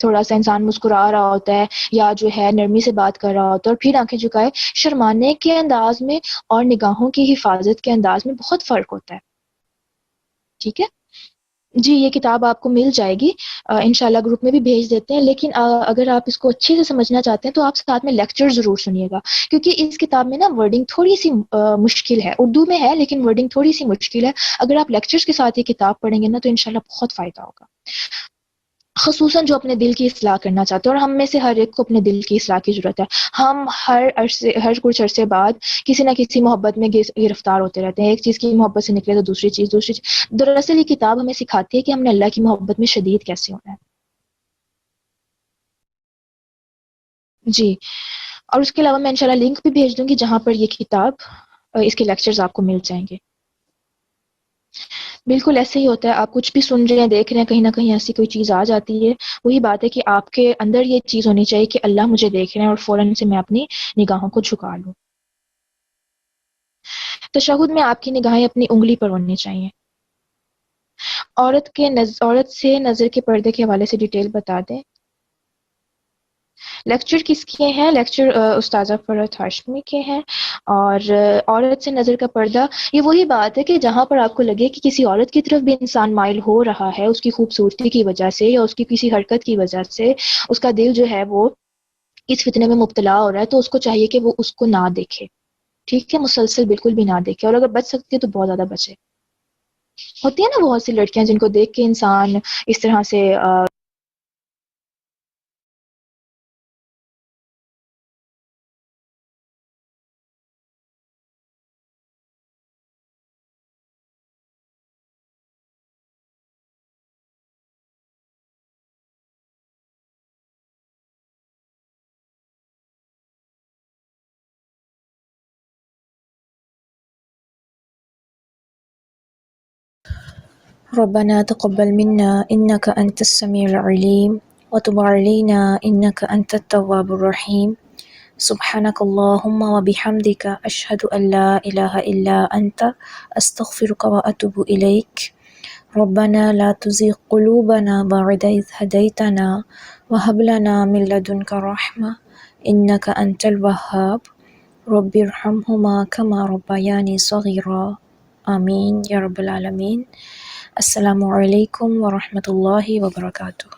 تھوڑا سا انسان مسکرا رہا ہوتا ہے یا جو ہے نرمی سے بات کر رہا ہوتا ہے اور پھر آنکھیں جھکائے۔ شرمانے کے انداز میں اور نگاہوں کی حفاظت کے انداز میں بہت فرق ہوتا ہے۔ ٹھیک ہے جی، یہ کتاب آپ کو مل جائے گی، انشاءاللہ گروپ میں بھی بھیج دیتے ہیں، لیکن اگر آپ اس کو اچھے سے سمجھنا چاہتے ہیں تو آپ ساتھ میں لیکچر ضرور سنیے گا، کیونکہ اس کتاب میں نا ورڈنگ تھوڑی سی مشکل ہے، اردو میں ہے لیکن ورڈنگ تھوڑی سی مشکل ہے۔ اگر آپ لیکچرز کے ساتھ یہ کتاب پڑھیں گے نا تو انشاءاللہ بہت فائدہ ہوگا، خصوصاً جو اپنے دل کی اصلاح کرنا چاہتے ہیں، اور ہم میں سے ہر ایک کو اپنے دل کی اصلاح کی ضرورت ہے۔ ہم ہر کچھ عرصے بعد کسی نہ کسی محبت میں گرفتار ہوتے رہتے ہیں، ایک چیز کی محبت سے نکلے تو دوسری چیز۔ دراصل یہ کتاب ہمیں سکھاتی ہے کہ ہم نے اللہ کی محبت میں شدید کیسے ہونا ہے۔ جی، اور اس کے علاوہ میں انشاءاللہ لنک بھی بھیج دوں گی جہاں پر یہ کتاب اس کے لیکچرز آپ کو مل جائیں گے۔ بالکل ایسے ہی ہوتا ہے، آپ کچھ بھی سن رہے ہیں، دیکھ رہے ہیں، کہیں نہ کہیں ایسی کوئی چیز آ جاتی ہے۔ وہی بات ہے کہ آپ کے اندر یہ چیز ہونی چاہیے کہ اللہ مجھے دیکھ رہے ہیں اور فوراً سے میں اپنی نگاہوں کو جھکا لوں۔ تشہد میں آپ کی نگاہیں اپنی انگلی پر ہونی چاہیے۔ عورت سے نظر کے پردے کے حوالے سے ڈیٹیل بتا دیں۔ لیکچر کس کے ہیں؟ لیکچر استاذہ فرحت ہاشمی کے ہیں۔ اور عورت سے نظر کا پردہ، یہ وہی بات ہے کہ جہاں پر آپ کو لگے کہ کسی عورت کی طرف بھی انسان مائل ہو رہا ہے اس کی خوبصورتی کی وجہ سے یا اس کی کسی حرکت کی وجہ سے، اس کا دل جو ہے وہ اس فتنے میں مبتلا ہو رہا ہے، تو اس کو چاہیے کہ وہ اس کو نہ دیکھے۔ ٹھیک ہے، مسلسل بالکل بھی نہ دیکھے، اور اگر بچ سکتی ہے تو بہت زیادہ بچے۔ ہوتی ہے نا بہت سی لڑکیاں جن کو دیکھ کے انسان اس طرح سے ربنا تقبل منا إنك أنت السميع العليم وتب علينا إنك أنت التواب الرحيم سبحانك اللهم وبحمدك أشهد أن لا إله إلا أنت أستغفرك وأتوب إليك ربنا لا تزغ قلوبنا بعد إذ هديتنا وهب لنا من لدنك رحمة إنك أنت الوهاب رب ارحمهما كما ربياني صغيرا آمین یا رب العالمین۔ السلام علیکم ورحمۃ اللہ وبرکاتہ۔